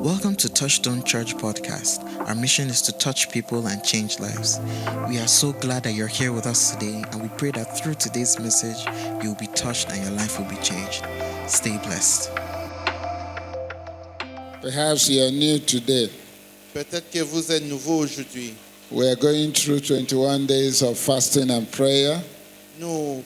Welcome to Touchstone Church Podcast. Our mission is to touch people and change lives. We are so glad that you're here with us today, and we pray that through today's message, you'll be touched and your life will be changed. Stay blessed. Perhaps you are new today. Peut-être que vous êtes nouveau aujourd'hui. We are going through 21 days of fasting and prayer. Nous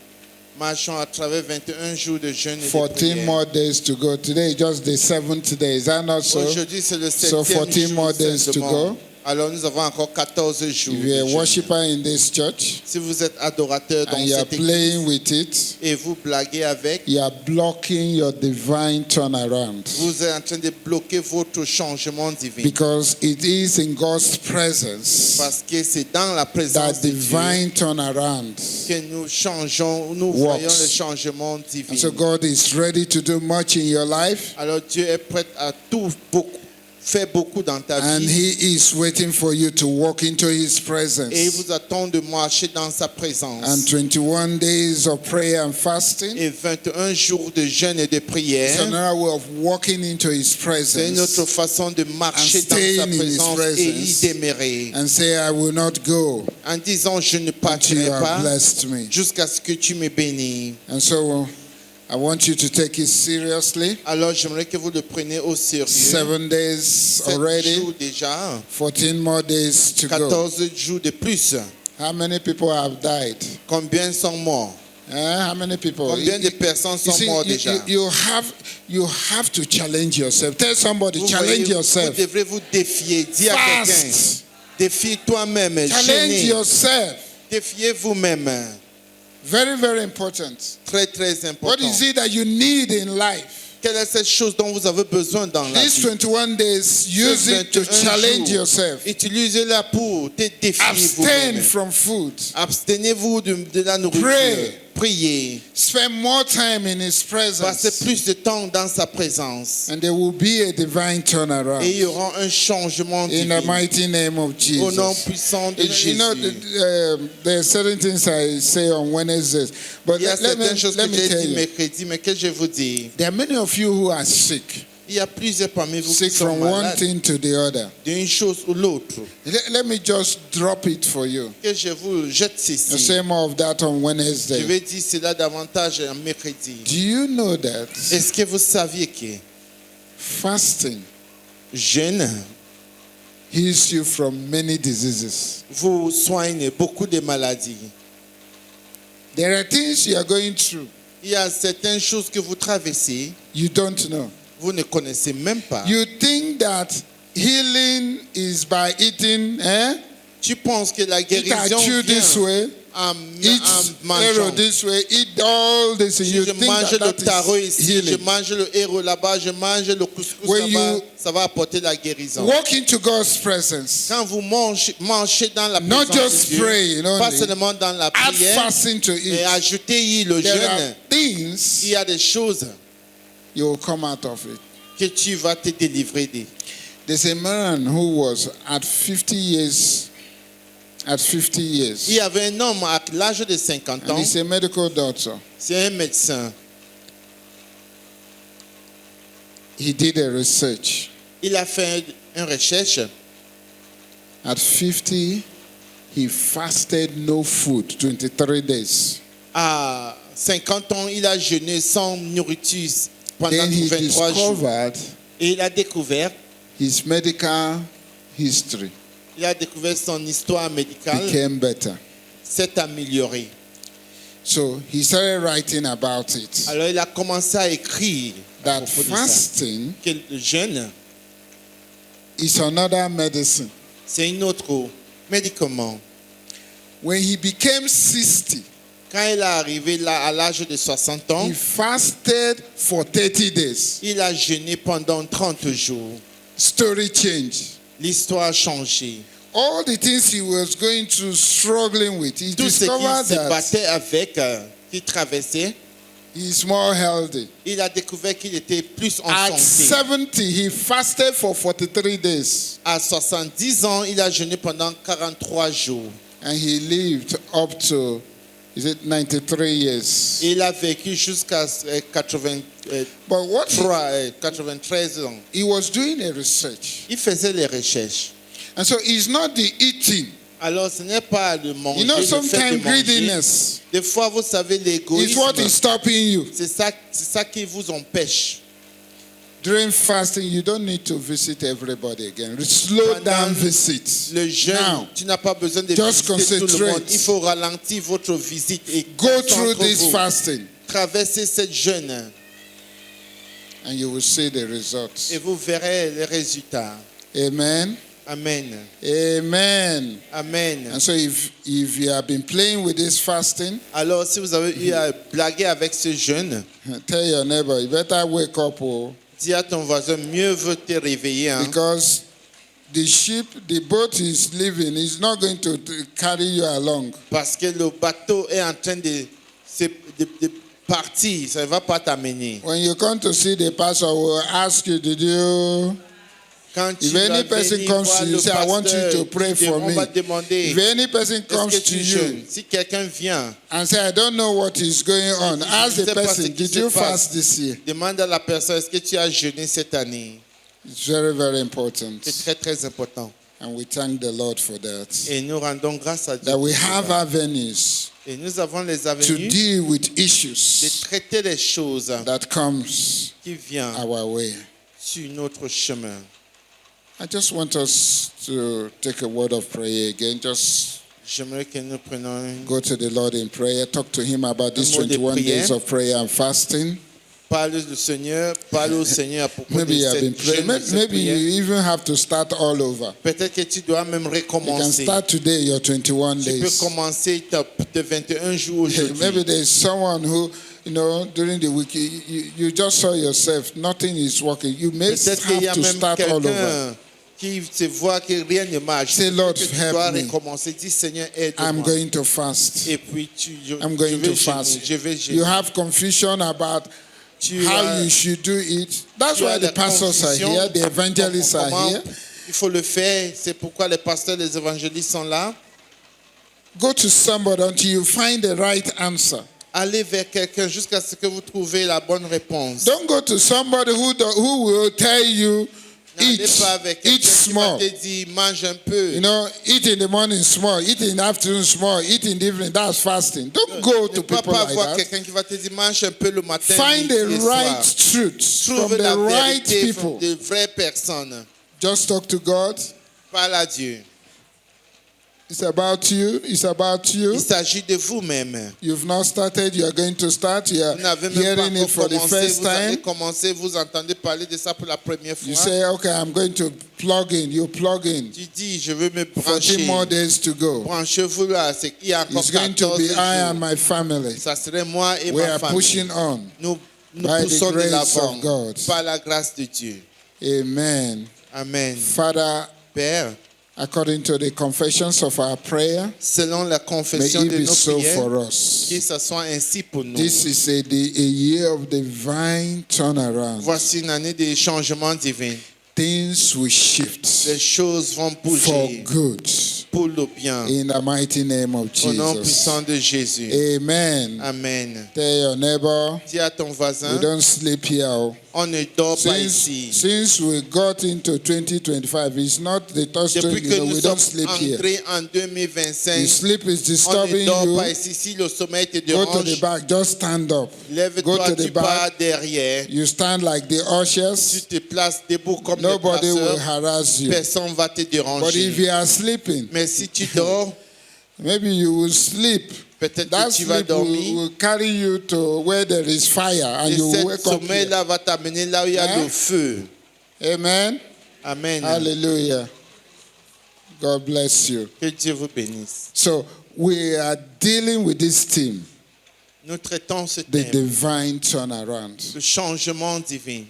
marchons à travers 21 jours de jeûne et de 14 prière. more days to go. Today is just the 7th day. Is that not so? Aujourd'hui, c'est le So 7e 14 jour more days to seulement. go. Alors, nous avons encore 14 jours. If de you're a jeûne. worshiper in this church Si vous êtes adorateur dans and you are cette église playing with it, et vous blaguez avec, you are blocking your divine turnaround. vous êtes en train de bloquer votre changement divin. Because it is in God's presence Parce que c'est dans la that présence de Dieu divine turnaround. que nous changeons, nous works. voyons le changement divin. And so God is ready to do much in your life. Alors, Dieu est prêt à tout faire beaucoup dans ta And vie. He is waiting for you to walk into His Et il presence. vous attend de marcher dans sa présence. And 21 days of prayer and fasting Et 21 jours de jeûne et de is prière, another way of walking into His c'est une autre presence façon de marcher And dans sa staying in His présence et y presence. demeurer. and say, I will not go En disant, je ne until partirai you have pas blessed me. jusqu'à ce que tu me bénis. And so I want you to take it seriously. Alors j'aimerais que vous le preniez au sérieux. 7 days 7 already, jours déjà, 14 more days to go. 14 jours de plus. How many people have died? Combien sont morts? How many people? Combien de personnes You sont see, mortes déjà? you have to challenge yourself. Tell somebody, Vous challenge voyez, yourself. Vous devrez vous défier. Dis à quelqu'un, Fast. défie toi-même. Challenge Gênez. yourself. Défiez vous-même. Very, very important. Très, très important. What is it that you need in life? Quelle est cette chose dont vous avez besoin dans la These vie? 21 days, use it to 21 challenge jours, yourself. utilisez-la pour te défier Abstain vous-même. from food. Abstenez-vous de la nourriture. Pray. Priez. Spend more time in His Passez presence. plus de temps dans sa présence. And there will be a divine Et il turnaround. y aura un changement In divin. the mighty name of Au nom Jesus. puissant de You Jésus. know, there are certain things I say on Wednesdays. But Il y a let certaines choses me que j'ai tell dit you. mercredi, mais que je vous dis. There are many of you who are sick. Il y a plusieurs parmi vous qui Sick sont from one malades thing to the other. d'une chose ou l'autre. Let me just drop it for you. Que je vous jette I'll ceci. say more of that on Je Wednesday. vais dire cela davantage en mercredi. Do you know that Est-ce que vous saviez que fasting jeûne heals you from many diseases? vous soigne beaucoup de maladies? There are things you are going through Il y a certaines choses que vous traversez, you don't know. vous ne connaissez même pas. You think that healing is by eating, Tu penses que la eat guérison achu this vient way, en eat arrow mangeant. this way, eat all this. And Si you je think mange le that taro is ici, je healing. mange le héros là-bas, je mange le couscous When là-bas, you ça va apporter la guérison. Walk into God's presence. Quand vous mangez dans la Not présence just de Dieu, praying pas only. seulement dans la Add prière, fasting to mais it. ajoutez-y le There are jeûne. things Il y a des choses you will come out of it. que tu vas te délivrer de. There's a man who was at 50 years. Il y avait un homme à l'âge de 50 And ans, he's a medical doctor. c'est un médecin. He did a research. Il a fait une recherche. At 50, he fasted no food 23 days. À 50 ans, il a jeûné sans nourriture pendant Then he 23 jours. discovered Et il a découvert his medical history son histoire médicale became better. s'est améliorée. So he started writing about it. Alors il a commencé à écrire à That propos de ça. fasting Que le jeûne, is another medicine. c'est un autre médicament. When he became 60, Quand il est arrivé là à l'âge de 60 ans, he fasted for 30 days. il a jeûné pendant 30 jours. Story changed. L'histoire a changé. All the things he was going through, struggling with, he Tout ce qu'il discovered se that battait avec, qu'il traversait, he's more healthy. il a découvert qu'il était plus en At santé. 70, he fasted for 43 days. À 70 ans, il a jeûné pendant 43 jours. And he lived up to Is it 93 years? Il a vécu jusqu'à 83, But what 93 ans. he was doing a research. Il faisait les recherches. And so it's not the eating. Alors, ce n'est pas le manger, You know, le fait de sometimes manger. greediness Des fois, vous savez, is what is l'égoïsme, stopping you. c'est ça qui vous empêche. During fasting, you don't need to visit everybody again. Slow down Pendant visits. le jeûne, Now, tu n'as pas besoin de just visiter tout le monde. concentrate. Il faut ralentir votre visite et go through this concentrez-vous. fasting Traversez cette jeûne and you will see the results. et vous verrez les résultats. Amen. Amen. Amen. Amen. And so if you have been playing with this fasting, Alors, si vous avez eu à blaguer avec ce jeûne, tell your neighbor, you better wake up, dis à ton voisin, mieux vaut te réveiller. Hein, because the boat is leaving. It's not going to carry you along. parce que le bateau est en train de partir. Ça ne va pas t'amener. When you come to see the pastor, will ask you, did you... Quand If tu vas any person venir comes voir to you, le say, I want you pasteur, to pray for on me. va demander, If any person est-ce comes que to tu you jeûnes? Si quelqu'un vient, and say, I don't know what is going on, ask Je the sais pas ce person, qui did se you passe. fast this year? demande à la personne, est-ce que tu as jeûné cette année? It's very, very important. C'est très, très important. And we thank the Lord for that. Et nous rendons grâce à Dieu. That we pour have cela. avenues Et nous avons les to avenues deal with de issues traiter les choses that comes qui viennent our way. sur notre chemin. I just want us to take a word of prayer again. Just J'aimerais que nous prenions go to the Lord in prayer. Talk to Him about these Un mot de 21 prière. days of prayer and fasting. parle au Seigneur à propos Maybe you de have been cette praying. jeûne, de cette Maybe prière. you even have to start all over. Peut-être que tu dois même You can recommencer. start today your 21 Tu peux days. commencer tes 21 jours Maybe aujourd'hui. there's someone who, during the week, you just saw yourself, nothing is working. You may Peut-être qu'il y a have to même start all over. quelqu'un qui se voit que rien ne marche. Say, Lord, Que tu help dois me. recommencer. Dis Seigneur, I'm aide-moi. going to fast. Et puis je I'm going vais to fast. jeûner. Je vais jeûner. You have confusion about how you should do it. That's tu why as the la pastors are confusion here, the evangelists are comment here. Il faut le faire. C'est pourquoi les pasteurs, les évangélistes sont là. Go to somebody until you find the right answer. Allez vers quelqu'un jusqu'à ce que vous trouvez la bonne réponse. Don't go to somebody who will tell you, N'allez eat, pas avec eat quelqu'un qui va small. te dire mange un peu. Eat in the morning small, eat in the afternoon small, eat in the evening. That's fasting. Don't go to Ne vas people pas like voir that. quelqu'un qui va te dire mange un peu le matin. Find midi the et soir. right truth from Trouve la the right vérité people. de vraies personnes. Just talk to God. Parle à Dieu. It's about you. It's about you. Il s'agit de vous-même. You've not started. You are going to start. You are Vous n'avez même pas hearing it encore for the commencé. first Vous allez time. commencer, vous entendez parler de ça pour la première You fois. say, okay, I'm going to plug in. You plug in. Tu dis, je veux me 14 more brancher. days to go. Branchez-vous là. C'est qu'il y a encore It's going to 14 be I and jours. my family. Ça serait moi et We ma are famille. pushing on. Nous by the poussons de grace l'avant of God. par la grâce de Dieu. Amen. Amen. Father, Père, according to the confessions of our prayer, selon la may confession it de be nos so prières, for que us. ce soit ainsi pour nous. This is a year of divine turnaround. Voici une année de changement divin. Things will shift Les choses vont for bouger good pour le bien. in the mighty name of Au nom Jesus. puissant de Jésus. Amen. Amen. Tell your neighbor, Dis à ton voisin, we don't sleep here. on ne dort pas ici. Since we got into 2025, it's not the thought Depuis que we nous don't sommes sleep here. entrés en The 2025, sleep is on ne disturbing dort you. pas ici. Si le sommeil te Go to the dérange, back, just stand up. Go lève-toi, to the tu pars back. derrière. You stand like the Tu ushers. te places debout comme les Nobody will placeurs. harass you. Personne ne va te But if déranger. you are sleeping, Mais si tu dors, maybe you will sleep. peut-être That que tu vas sleep will, dormir. will carry you to where there is fire and Et you will ce wake up here. sommeil-là va t'amener là où il y a Hein? le feu. Amen. Amen. Hallelujah. God bless you. Que Dieu vous bénisse. So we are dealing with this theme, Nous traitons ce the thème, divine turnaround. le changement divin.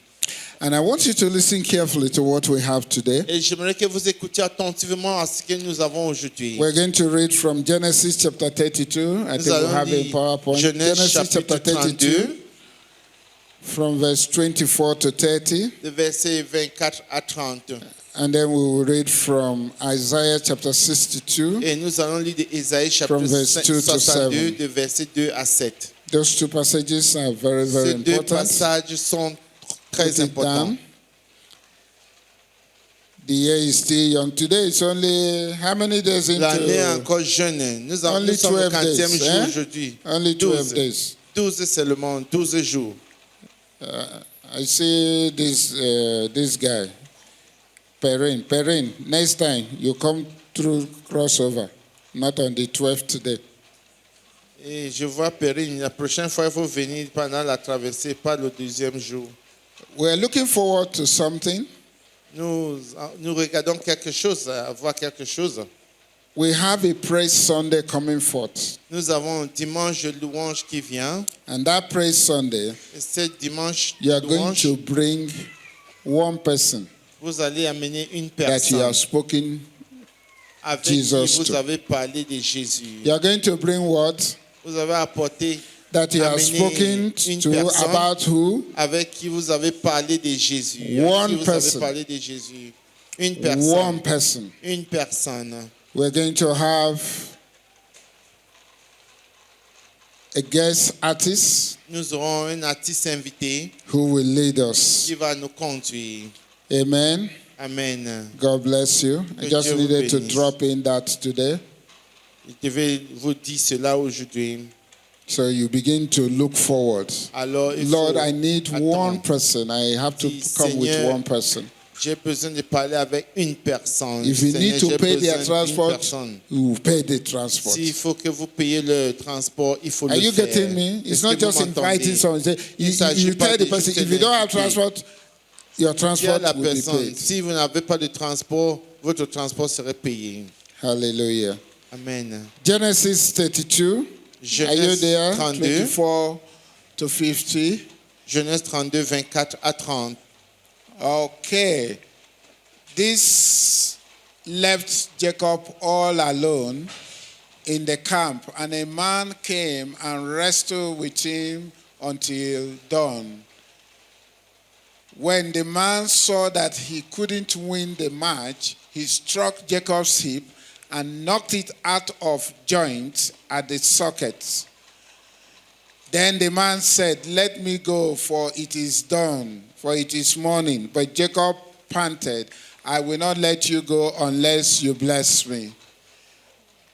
And I want you to listen carefully to what we have today. Et j'aimerais que vous écoutiez attentivement à ce que nous avons aujourd'hui. We're going to read from Genesis chapter 32. I Nous think we allons have a lire PowerPoint. Genèse Genesis chapter chapitre 32, 32, from verse 24 to 30. de versets 24 à 30. And then we will read from Isaiah chapter 62. Et nous allons lire de Ésaïe chapitre From verse 2 to 62, 7. de verset 2 à 7. Those two passages are very, very Ces deux important. passages sont très Put it importants. down. The year is still young. Today it's only how many days L'année est into? encore jeune. Nous Only sommes au 12 40e days, jour hein? aujourd'hui. Only 12 days. 12 seulement, 12 jours. I see this guy, Perrin. Next time you come through crossover, not on the 12th today. Et je vois Perrine, la prochaine fois, il faut venir pendant la traversée, pas le deuxième jour. We're looking forward to something. Nous regardons quelque chose, à voir quelque chose. We have a praise Sunday coming forth, Nous avons un dimanche de louange qui vient. and that praise Sunday, Et ce dimanche you are de going louange, to bring one person vous allez amener une that you personne have spoken. avec Jesus qui vous to. avez parlé de Jésus. You are going to bring what Vous avez apporté that you have amener spoken une to personne about who? avec qui vous avez parlé de Jésus. One Avec qui vous person. avez parlé de Jésus. Une personne. One person. Une personne. We're going to have a guest artist Nous aurons un artiste invité who will lead us. qui va nous conduire. Amen. Amen. God bless you. I Que just Dieu vous needed to bénisse. drop in that today. Je devais vous dire cela aujourd'hui. So you begin to look forward. Alors, il Lord, faut I need attendre. one person. I have to Dis, come with Seigneur, one person. J'ai besoin de parler avec une personne. If you need Seigneur, to j'ai pay besoin their d'une transport, personne. you pay the transport. S'il faut que vous payiez le transport, il faut Are le you faire. getting me? It's Est-ce not que vous just inviting m'entendez? someone. Say, Il s'agit you pas tell the de person, juste if you don't have l'inviter. transport, your Dis à transport la will be personne, paid. si vous n'avez pas de transport, votre transport serait payé. Hallelujah. Amen. Genesis 32. Are you Genèse there? 32, 24 to 50. Genèse 32, 24 à 30. Okay. This left Jacob all alone in the camp, and a man came and wrestled with him until dawn. When the man saw that he couldn't win the match, he struck Jacob's hip and knocked it out of joint at the sockets. Then the man said, "Let me go, for it is dawn, for it is morning." But Jacob panted, "I will not let you go unless you bless me."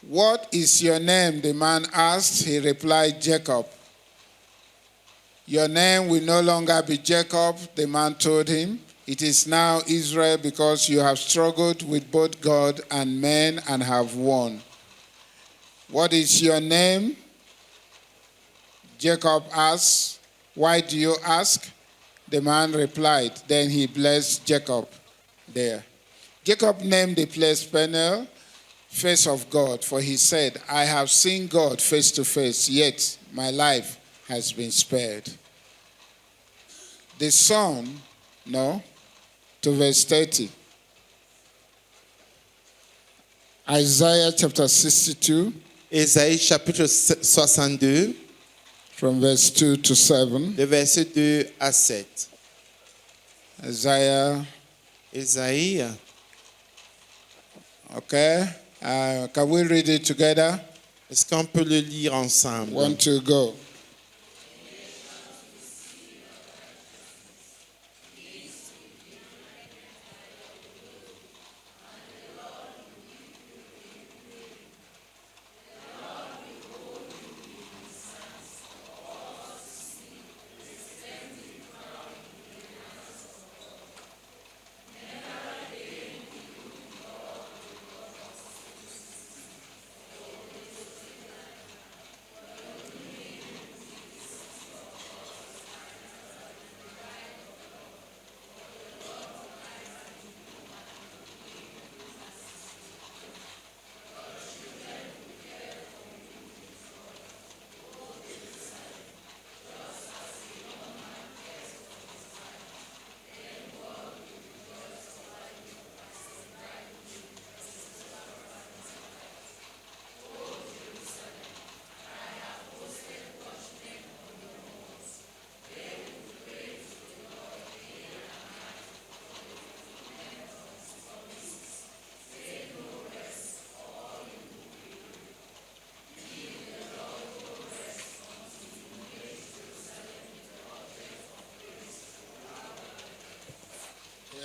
"What is your name?" the man asked. He replied, "Jacob." "Your name will no longer be Jacob," the man told him. "It is now Israel, because you have struggled with both God and men and have won." "What is your name?" Jacob asked. "Why do you ask?" The man replied. Then he blessed Jacob there. Jacob named the place Peniel, face of God, for he said, "I have seen God face to face, yet my life has been spared." The son, to verse 30. Isaiah chapter 62, Ésaïe chapitre 62, from verse 2 to 7. le verset 2 à 7. Isaiah, Ésaïe, okay. Can we read it together? est-ce qu'on peut le lire ensemble? 1, 2, go.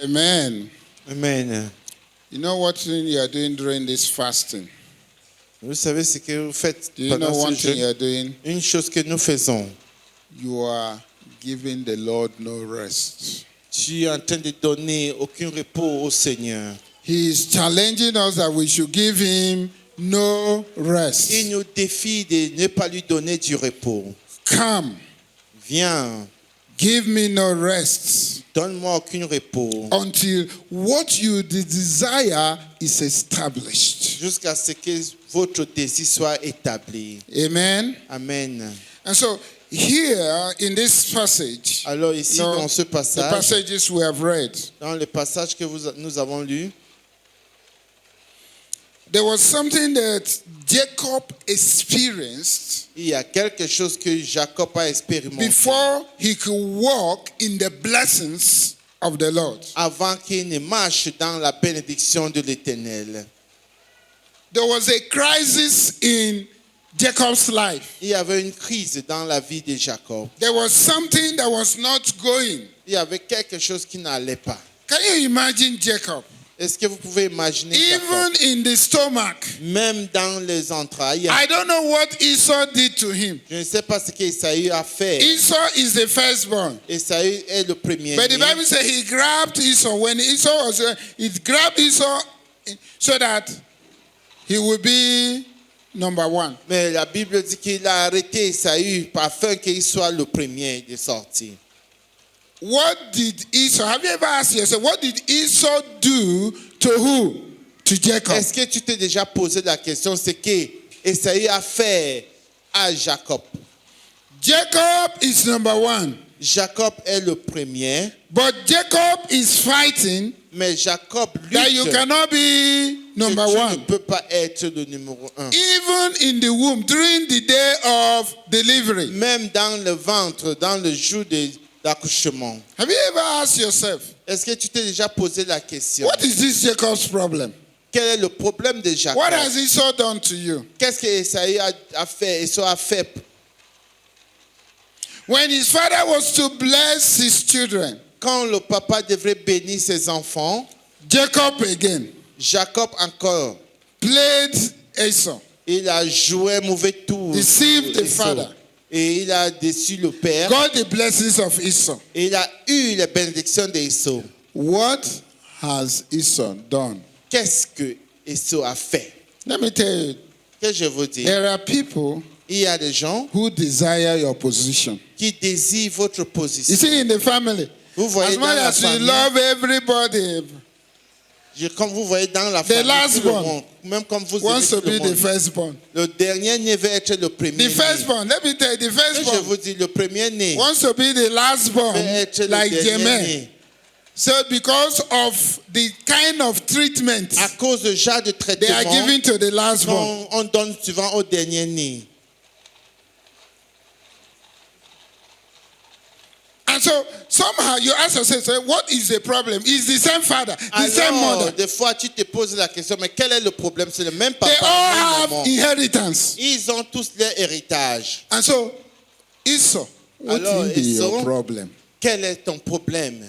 Amen. Amen. You know what thing you are doing during this fasting? Vous savez ce que vous faites Do you know pendant one ce thing you jeûne? are doing? Une chose que nous faisons. You are giving the Lord no rest. Tu es en train de donner aucun repos au Seigneur. He is challenging us that we should give him no rest. Il nous défie de ne pas lui donner du repos. Come, Viens, give me no rest donne-moi aucun repos until what you desire is established. jusqu'à ce que votre désir soit établi. Amen. Amen. And so here in this passage, Alors ici, no, dans ce the passage, passages we have read, dans le passage que nous avons lu, there was something that Jacob experienced il y a quelque chose que Jacob a expérimenté before he could walk in the blessings of the Lord. avant qu'il ne marche dans la bénédiction de l'Éternel. There was a crisis in Jacob's life. Il y avait une crise dans la vie de Jacob. There was something that was not going. Il y avait quelque chose qui n'allait pas. Can you imagine Jacob? Est-ce que vous pouvez imaginer Jacob? Even in the stomach. Même dans les entrailles. I don't know what Esau did to him. Je ne sais pas ce qu'Esaü a fait. Esau is the firstborn. Esaü est le premier. But the Bible says he grabbed Esau. When Esau was he grabbed Esau so that he would be number one. Mais la Bible dit qu'il a arrêté Esaü afin qu'il soit le premier de sortir. What did Esau, have you ever asked yourself, what did Esau do to who? To Jacob. Est-ce que tu t'es déjà posé la question, ce que Esaü a fait à Jacob? Jacob is number one. Jacob est le premier, But Jacob is fighting mais Jacob that you lutte cannot be que number tu ne one. peux pas être le numéro un. Even in the womb, during the day of delivery. Même dans le ventre, dans le jour d'accouchement. Have you ever asked yourself, Est-ce que tu t'es déjà posé la question? what is this Jacob's problem? Quel est le problème de Jacob? What has Esau done to you? Qu'est-ce que Esaü a fait? Esau a fait. When his father was to bless his children, Quand le papa devrait bénir ses enfants, Jacob again Jacob encore, played Esau. il a joué mauvais tour. Deceived the Esau. father. Et il a déçu le père. Got the blessings of Esau. Et il a eu les bénédictions d'Esau. What has Esau done? Qu'est-ce que Esau a fait? Let me tell you, Que je vous dis, there are people il y a des gens who desire your position. qui désirent votre You position. see, in the family, Vous voyez as dans much la as you famille, love everybody, comme vous voyez dans la famille, last tout le born monde, même comme vous wants aimez to tout le be the monde, firstborn. le dernier né veut être le premier The né. firstborn, let me tell you, the Et je firstborn vous dis, le premier né wants to be the lastborn, veut être le like dernier Jemer. né. So because of the kind of treatment À cause du genre de they are traitement giving to the lastborn, qu'on donne souvent au dernier né. and so somehow you ask yourself, so what is the problem? It's the same father, the same Alors, mother. des fois, tu te poses la question, mais quel est le problème? C'est le même papa, They le all même have maman. inheritance. Ils ont tous leur héritage. And so, Esau, what Alors, will be your Esau, problem? Quel est ton problème?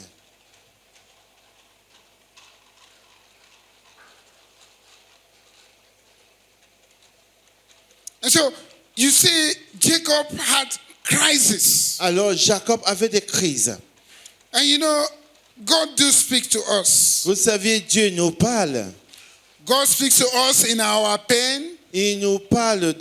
And so, you see, Jacob had crisis. Alors, Jacob avait des crises. And you know, God do speak to us. Vous savez, Dieu nous parle. God speaks to us in our pain. Il nous parle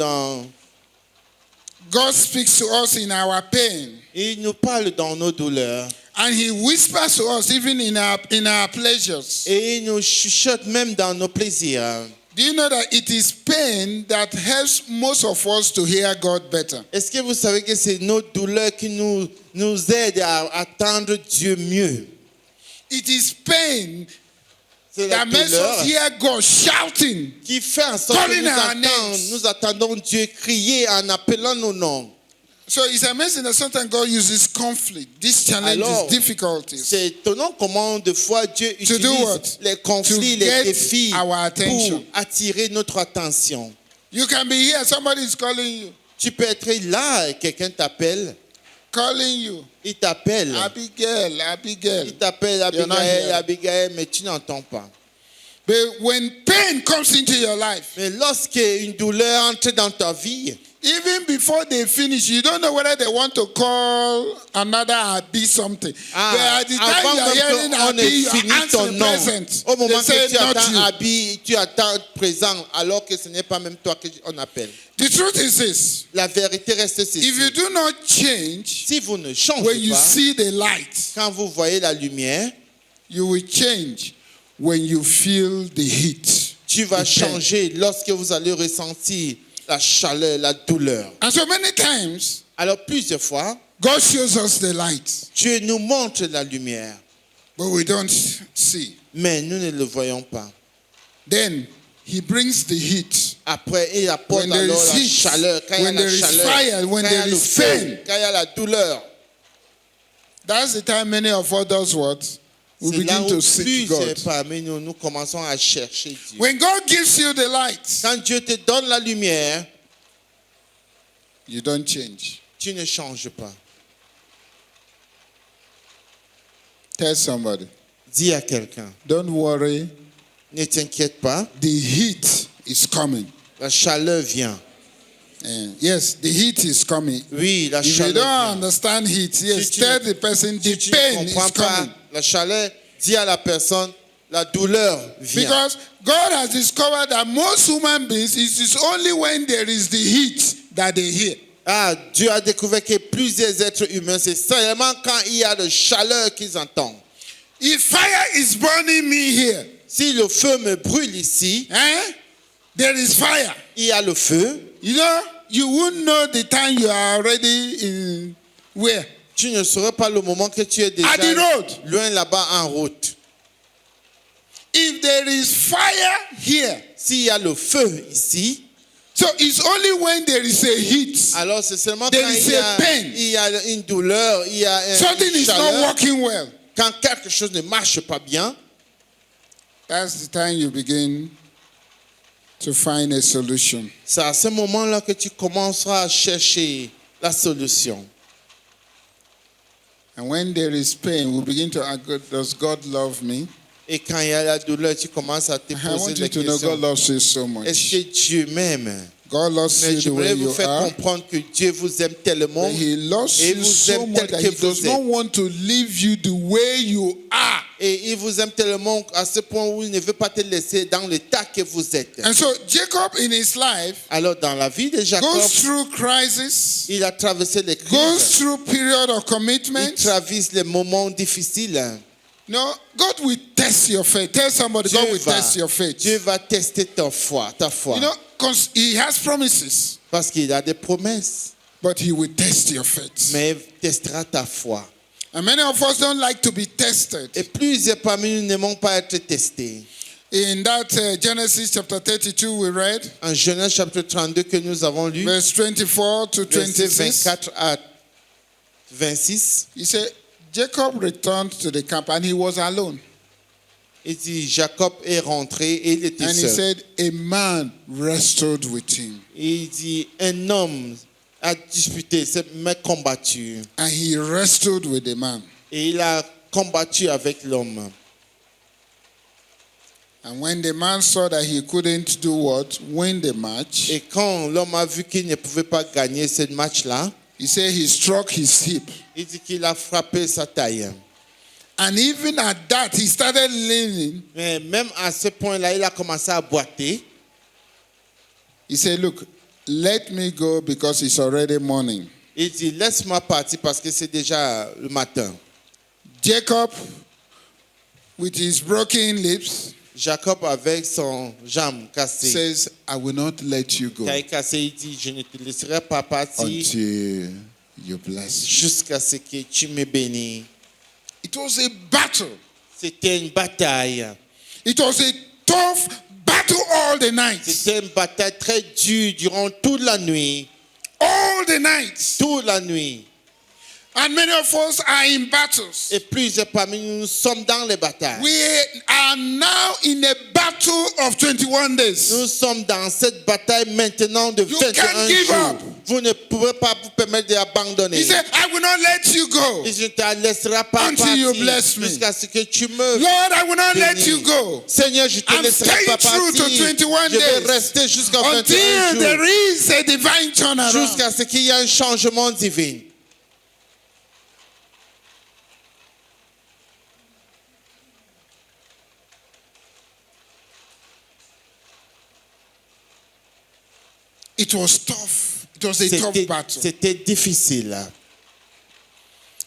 God speaks to us in our pain. il nous parle dans nos douleurs. And he whispers to us even in our pleasures. Et il nous chuchote même dans nos plaisirs. Do you know that it is pain that helps most of us to hear God better? Est-ce que vous savez que c'est nos douleurs qui nous aident à attendre Dieu mieux? It is pain C'est la that makes us douleur hear God shouting. qui fait en sorte que Calling our names. nous attendons Dieu crier en appelant nos noms. So it's amazing that sometimes God uses conflict, these challenges, Alors, difficulties, c'est étonnant comment de fois Dieu To do what? utilise les conflits, To les get défis our attention. pour attirer notre attention. You can be here, somebody is calling you. Tu peux être là et quelqu'un t'appelle. calling you. Il t'appelle. Abigail, Abigail. Il t'appelle You're not Abigail, here. Abigail, mais tu n'entends pas. But when pain comes into your life, Mais lorsqu'une douleur entre dans ta vie, even before they finish, you don't know whether they want to call another Abi something. But at the time avant you are même hearing qu'on Abi, ait you fini are ton answering nom, present. au moment They say que tu not attends you. Abi, tu attends présent, alors que ce n'est pas même toi qu'on appelle. The truth is this: La vérité reste ceci. if you do not change Si vous ne when changez you pas, see the light, quand vous voyez la lumière, you will change when you feel the heat. tu vas the pain. changer lorsque vous allez ressentir la chaleur, la douleur. And so many times, Alors plusieurs fois, God shows us the light, Dieu nous montre la lumière, but we don't see. mais nous ne le voyons pas. Then He brings the heat. Après, il apporte When there alors is la heat, chaleur, quand il y a when la there is chaleur, fire, when quand il y a there le is feu, pain. quand il y a la douleur. That's the time many of us does what? We C'est là begin où to seek plusieurs God. parmi nous, nous commençons à chercher Dieu. When God gives you the light, Quand Dieu te donne la lumière, you don't change. tu ne changes pas. Tell somebody, Dis à quelqu'un, don't worry, ne t'inquiète pas, the heat is coming. la chaleur vient. Yes, the heat is coming. Oui, la If you chaleur don't vient. understand heat, yes, Si tu tell ne- the person the Si tu ne pain is comprends pas coming. la chaleur, dis à la personne, la douleur vient. Because God has discovered that most human beings, it is only when there is the heat that they hear. Ah, Dieu a découvert que plusieurs êtres humains, c'est seulement quand il y a de chaleur qu'ils entendent. If fire is burning me here, Si le feu me brûle ici, there is fire. il y a le feu, You know, you wouldn't know the time you are already in where? tu ne saurais pas le moment que tu es déjà At the road. loin là-bas en route. If there is fire here, S'il y a le feu ici, so it's only when there is a heat. alors c'est seulement There quand is a pain. il y a une douleur, il y a Something une is not chaleur, working well. quand quelque chose ne marche pas bien, That's the time you begin to find a solution. c'est à ce moment-là que tu commenceras à chercher la solution. And when there is pain, we begin to ask, does God love me? Et quand il y a la douleur, tu commences à te I poser want you la to know God question, loves you so est-ce much. que Dieu m'aime? God loves Mais you je the way voudrais vous you faire are. comprendre que Dieu vous aime tellement. But He loves Et you vous so aime much tel that que He does vous not êtes. want to leave you the way you are. Et il vous aime tellement à ce point où il ne veut pas te laisser dans l'état que vous êtes. And so Jacob in his life Alors dans la vie de Jacob, goes through crisis, il a traversé les goes crises. through period of Il commitment. traverse les moments difficiles. No, God will test your faith. Tell somebody, God will test your faith. Dieu va tester ta foi. You know, because He has promises, Parce qu'il a des promesses. but He will test your faith. Mais il testera ta foi. And many of us don't like to be tested. Et plusieurs parmi nous n'aimons pas être testés. In that Genesis chapter 32 we read, En Genèse chapitre 32 que nous avons lu, verse 24 to versets 26, 24 à 26, he said, Jacob returned to the camp and he was alone. il dit Jacob est rentré et il était And he seul. said, a man wrestled with him. Il dit un homme a disputé, s'est combattu. And he wrestled with the man. Et il a combattu avec l'homme. And when the man saw that he couldn't do what? Win the match, Et quand l'homme a vu qu'il ne pouvait pas gagner ce match-là, he said he struck his hip. il dit qu'il a frappé sa taille. And even at that, he started leaning. Mais même à ce point-là, il a commencé à boiter. He said, look, let me go because it's already morning. Il dit, laisse-moi partir parce que c'est déjà le matin. Jacob, with his broken lips, Jacob, avec son jambe cassée, says, I will not let you go taille cassée, il dit, je ne te laisserai pas partir until you bless me. jusqu'à ce que tu me bénis. It was a battle. C'était une bataille. It was a tough battle all the night. C'était une bataille très dure durant toute la nuit. All the night. Toute la nuit. And many of us are in battles. Et plusieurs parmi nous sommes dans les batailles. We are now in a battle battle of 21 days. Nous sommes dans cette bataille maintenant de You 21 can't give jours. up. Vous ne pouvez pas vous permettre d'abandonner. He said, I will not let you go Et je ne te laisserai pas until you partir bless me. jusqu'à ce que tu me Lord, I will not let bénisses. you go Seigneur, je ne te I'm laisserai pas staying true to partir. 21 Je vais days rester jusqu'à until 21 jours. there is a divine turnaround. Jusqu'à ce qu'il y ait un changement divin. It was tough. It was a tough battle. C'était difficile.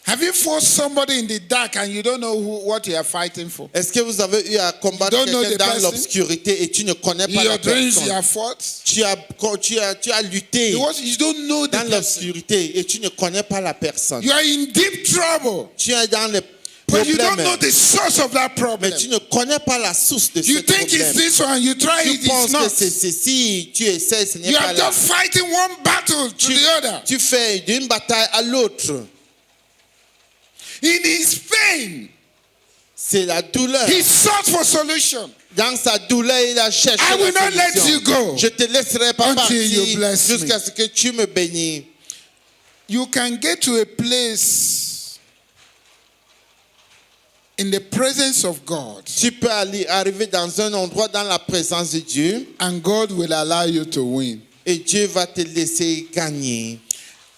Have you fought somebody in the dark and you don't know what you are fighting for? Est-ce que vous avez eu à combattre You don't know quelqu'un the dans person? l'obscurité et tu ne connais In pas your la dreams, you personne? have fought. Tu as lutté You don't know the dans person. l'obscurité et tu ne connais pas la personne. You are in deep trouble, Tu es dans le but you don't problème, know the source of that problem. mais tu ne connais pas la source de ce You think it's problème. this one, you try Tu it, it's penses que not. c'est ceci, tu essaies, ce n'est You pas are là. just fighting one battle to the other. Tu fais d'une bataille à l'autre. In his pain, C'est la douleur. he sought for solution. Dans sa douleur, il a cherché I will la not let solution. you go Je te laisserai pas until partir you bless me. jusqu'à ce que tu me bénis. You can get to a place in the presence of God, Tu peux arriver dans un endroit dans la présence de Dieu and God will allow you to win. et Dieu va te laisser gagner.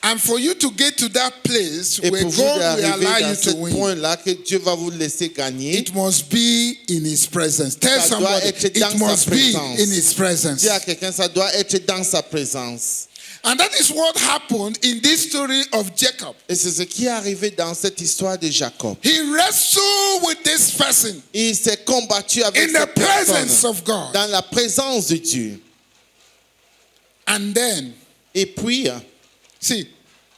And for you to get to that place Et where pour vous God will d'arriver allow dans you ce to win, point-là que Dieu va vous laisser gagner, it must be in His presence. Tell Ça doit somebody, être dans it must sa be présence. in His presence. dis à quelqu'un, ça doit être dans sa présence. And that is what happened in this story of Jacob. Et c'est ce qui est arrivé dans cette histoire de Jacob. He wrestled with this person Il s'est combattu avec in the cette personne presence of God. dans la présence de Dieu. And then, Et puis, see,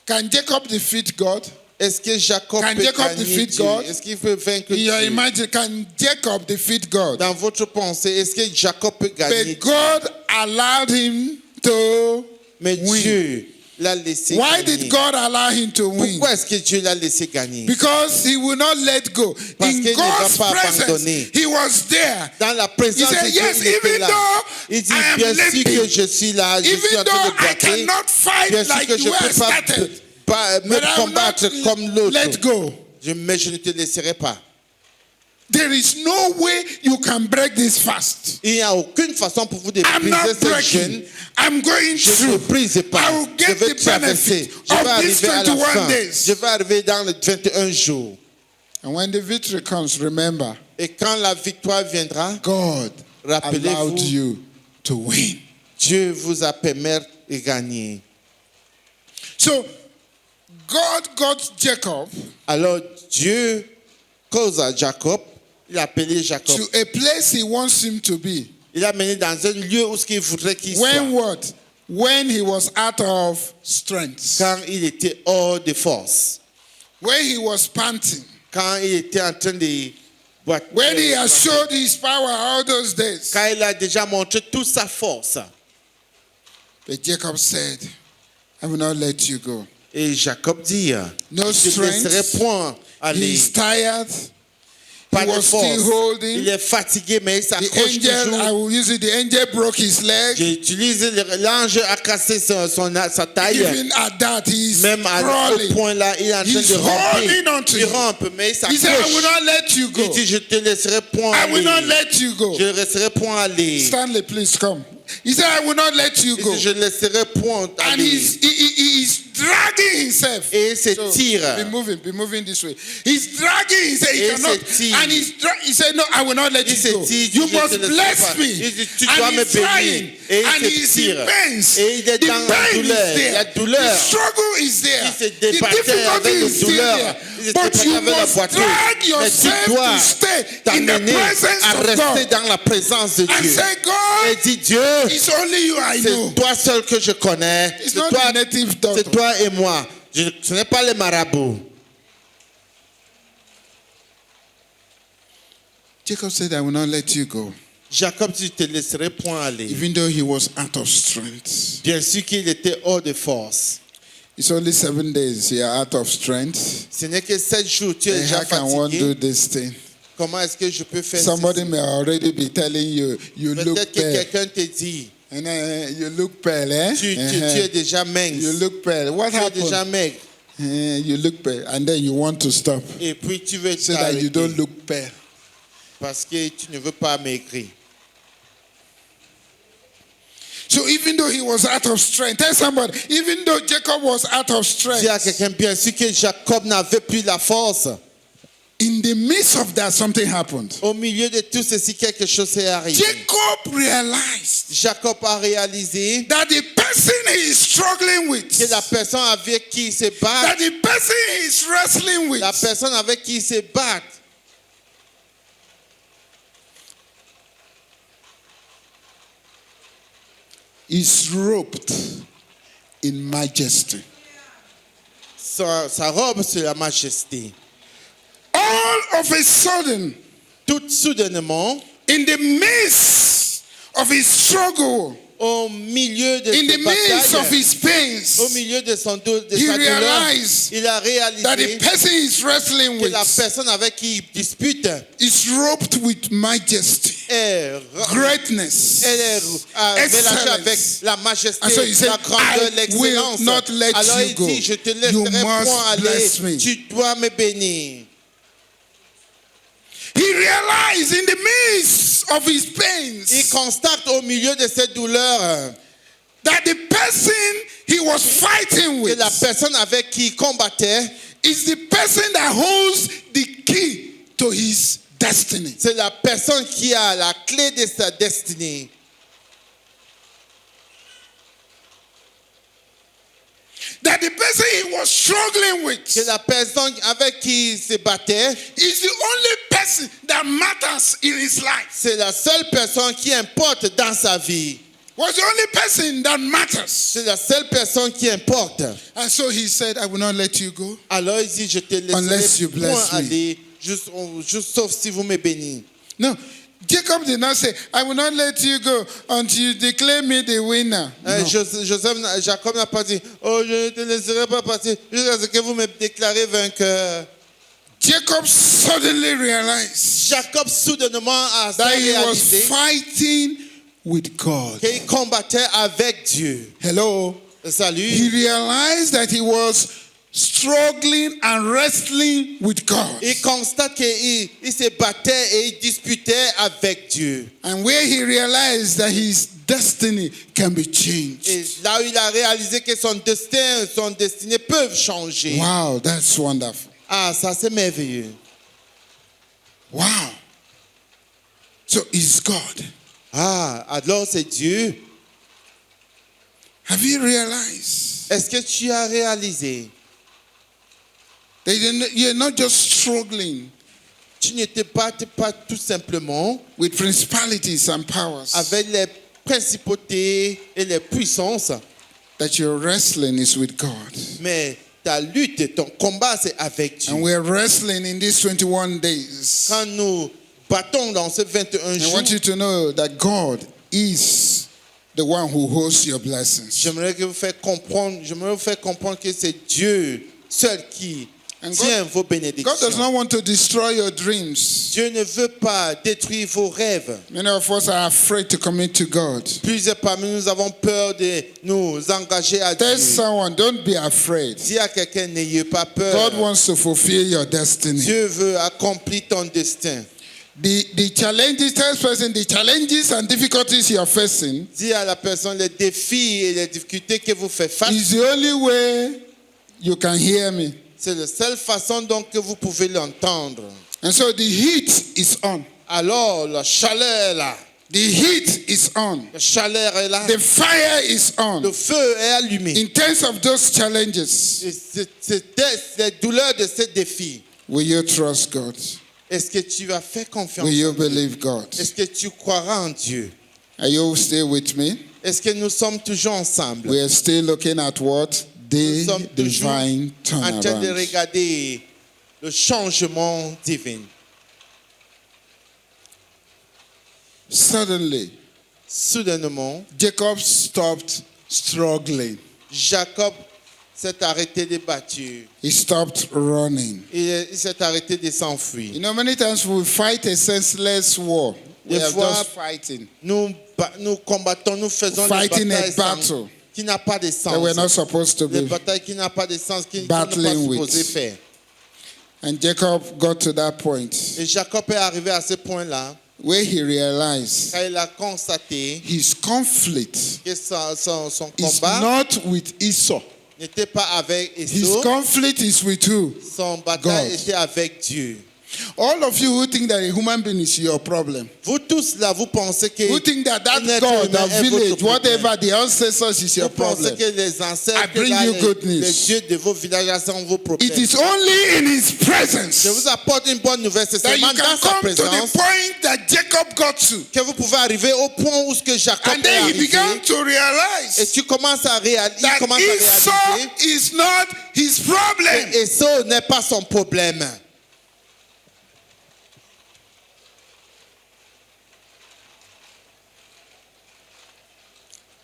can Jacob defeat God? est-ce que Jacob Can peut Jacob gagner defeat Dieu? God? Est-ce qu'il peut vaincre In your Dieu? imagine, can Jacob defeat God? Dans votre pensée, est-ce que Jacob peut gagner But God allowed him to Mais win. Dieu l'a laissé Why gagner. did God allow him to win? Pourquoi est-ce que Dieu l'a laissé gagner? Because he will not let go. Parce In qu'il ne va God's pas presence, abandonner. he was there. Dans la He présence said, de Dieu, yes, il était even là. though Il dit, I am bien sûr que limping, je suis là, je suis even en train though de I boiter. cannot fight Bien sûr like que je you ne were peux pas, started, me but I will combattre not comme l'autre. let go. Mais je ne te laisserai pas. There is no way you can break this fast. Il n'y a aucune façon pour vous de I'm briser not ce jeûne. breaking. I'm going Je ne through. brise pas. I will Je get vais the traverser. benefit Je vais of these arriver à la 21 fin. days. Je vais arriver dans les 21 jours. And when the victory comes, remember, Et quand la victoire viendra, God Rappelez-vous. allowed you to win. Dieu vous a permis de gagner. So God got Jacob Alors Dieu cause à Jacob, il a appelé Jacob. to a place he wants him to be. Il l'a mené dans un lieu où il voudrait qu'il When soit. what? When he was out of strength. Quand il était hors de force. When he was panting. Quand il était en train de boiter. When he has showed his power all those days. Quand il a déjà montré toute sa force. But Jacob said, I will not let you go. Et Jacob dit, No je ne laisserai strength. point aller. He's tired. Pas He de was still force. holding. Il est fatigué, mais il The s'accroche angel, I toujours. will use it, the angel broke his leg. J'utilise l'ange a cassé sa taille. Even at that, he's Même à crawling. ce point-là, il est en train He's de holding on ramper. to Il you. rampe, mais il He said, I will s'accroche. not let you Il go. dit, je te laisserai point I will not aller. let you go. Je ne laisserai point aller. Stanley, please come. He said, I will not let you Il go. dit, je ne laisserai point And aller. he's dragging himself. Et il se So, tire. be moving this way. He's dragging himself. He Et cannot. se tire. And he said, no, I will not let Il you se go. tire, You je te must laisserai bless pas. me. Il dit, tu dois And me he's trying. bénir. Et il And se he's tire. in pains. Et il est The dans la pain is douleur. there. La douleur. The struggle is there. Il se The débattait difficulty avec is la still douleur. there. Il se But débattait you avec la must poitrine. drag Mais tu yourself dois to stay in the t'amener presence à of rester God. dans la présence de And Dieu. say, Et God, dis, Dieu, it's only you I know. c'est toi seul que je connais. It's C'est not toi, the native c'est doctor. toi et moi. Ce n'est pas les marabouts. Jacob said, I will not let you go. Jacob dit, je te laisserai point aller. Even though he was out of strength. Bien sûr qu'il était hors de force. It's only 7 days. You are out of strength. Ce n'est que 7 jours, tu es And déjà how can one do fatigué. this thing? Comment est-ce que je peux faire Somebody ceci? may already be telling you, you look Peut-être que pale. quelqu'un te dit, And then you look pale, eh? tu es déjà You mince. look pale. What Tu es déjà happened? maigre. You look pale. And then you want to stop Et puis tu veux so that you t'arrêter don't look pale. parce que tu ne veux pas maigrir. So even though he was out of strength, tell somebody, even though Jacob was out of Dis à strength, quelqu'un, bien sûr que Jacob n'avait plus la force. in the midst of that, something happened. Au milieu de tout ceci, quelque chose est arrivé. Jacob realized Jacob a réalisé that the person he is struggling with, que la personne avec qui il se bat, that the person he is wrestling with, la personne avec qui il se bat, is robed in majesty. sa robe c'est la majesté. All of a sudden, Tout soudainement, in the midst of his struggle, au milieu de in the ses midst of batailles, his pains, au milieu de sa he douleur, realized il a that the réalisé person he's wrestling que with la personne avec qui il dispute is robed with majesty, est greatness, elle est mélangée avec excellence. la majesté, And so he said, la grandeur, I will l'excellence. not let Alors you il go. dit, je te You laisserai must point bless me. aller, tu dois me bénir. He realized in the midst of his Il pains constate au milieu de cette douleur that the person he was fighting que with la personne avec qui il combattait, is the person that holds the key to his destiny. c'est la personne qui a la clé de sa destinée. That the person he was struggling with Que la personne avec qui il se battait, is the only person that matters in his life. c'est la seule personne qui importe dans sa vie. Was the only person that matters. C'est la seule personne qui importe. And so he said, I will not let you go. Alors il dit, je te Unless you laisserai bless point me. aller, juste sauf si vous me bénissez. No, Jacob did not say, I will not let you go until you declare me the winner. No. Jacob n'a pas dit, oh, je ne te laisserai pas partir jusqu'à ce que vous me déclarez vainqueur. Jacob suddenly realized Jacob soudainement a that he was réalisé fighting with God. qu'il combattait avec Dieu. Hello. Salut. He realized that he was struggling and wrestling with God. Il constate qu'il se battait et il disputait avec Dieu. And where he realized that his destiny can be Et changed. là où il a réalisé que son destin, son destinée peuvent changer. Wow, that's wonderful. Ah, ça c'est merveilleux. Wow. So it's God. Ah, alors c'est Dieu. Have you realized Est-ce que tu as réalisé? that you're not just struggling Tu ne te battes pas tout simplement with principalities and powers, avec les principautés et les puissances, that your wrestling is with God. mais ta lutte, ton combat, c'est avec Dieu. And we're wrestling in these 21 days. Quand nous battons dans ces 21 I jours, want you to know that God is the one who holds your blessings. j'aimerais vous faire comprendre que c'est Dieu seul qui And tient vos God does bénédictions. not want to destroy your dreams. Dieu ne veut pas détruire vos rêves. Many of us are afraid to commit to God. Plusieurs parmi nous avons peur de nous engager à Tell Dieu. someone, don't be afraid. Dis à quelqu'un, n'ayez pas peur. God wants to fulfill your destiny. Dieu veut accomplir ton destin. The challenges, tell this person, the challenges and difficulties you are facing Dis à la personne les défis et les difficultés que vous faites face. is the only way you can hear me. C'est la seule façon donc que vous pouvez l'entendre. And so the heat is on. Alors, la chaleur est là. The heat is on. La chaleur est là. The fire is on. Le feu est allumé. In terms of those challenges, Et c'est les douleurs de ces défis. will you trust God? Est-ce que tu vas faire confiance Will you en Dieu? believe God? Est-ce que tu croiras en Dieu? Are you still with me? Est-ce que nous sommes toujours ensemble? We are still looking at what? Nous The sommes toujours divine en train de turnaround. regarder le changement divin. Suddenly, Soudainement, Jacob stopped struggling. Jacob s'est arrêté de battre. He stopped running. Il s'est arrêté de s'enfuir. You know, many times we fight a senseless war. We Des are fois, just fighting Nous combattons, nous faisons Fighting des a batailles battle qui n'a pas de that we're not sens. supposed to Des be. batailles qui n'ont pas de sens, qu'on n'est pas battling with. supposé faire. And Jacob got to that point Et Jacob est arrivé à ce point-là, where he realized quand il a constaté his conflict que son is combat not with Esau. n'était pas avec His Esau, conflict is with who? son bataille God. était avec Dieu. All of you who think that a human being is your problem, Vous tous là, vous pensez que who think that that un être God, humain that est votre village, problème. whatever the ancestors is your Vous pensez problem. que les ancêtres, I bring là, you les good news. dieux de vos villages là, sont vos problèmes. It is only in his Je presence vous apporte une bonne nouvelle, c'est that you seulement can dans sa come to the présence point that Jacob got to. que vous pouvez arriver au point où ce que Jacob And est then he arrivé. began to Et realize tu commences à réaliser, that il commence à Esau réaliser is not his problem. que Esau n'est pas son problème.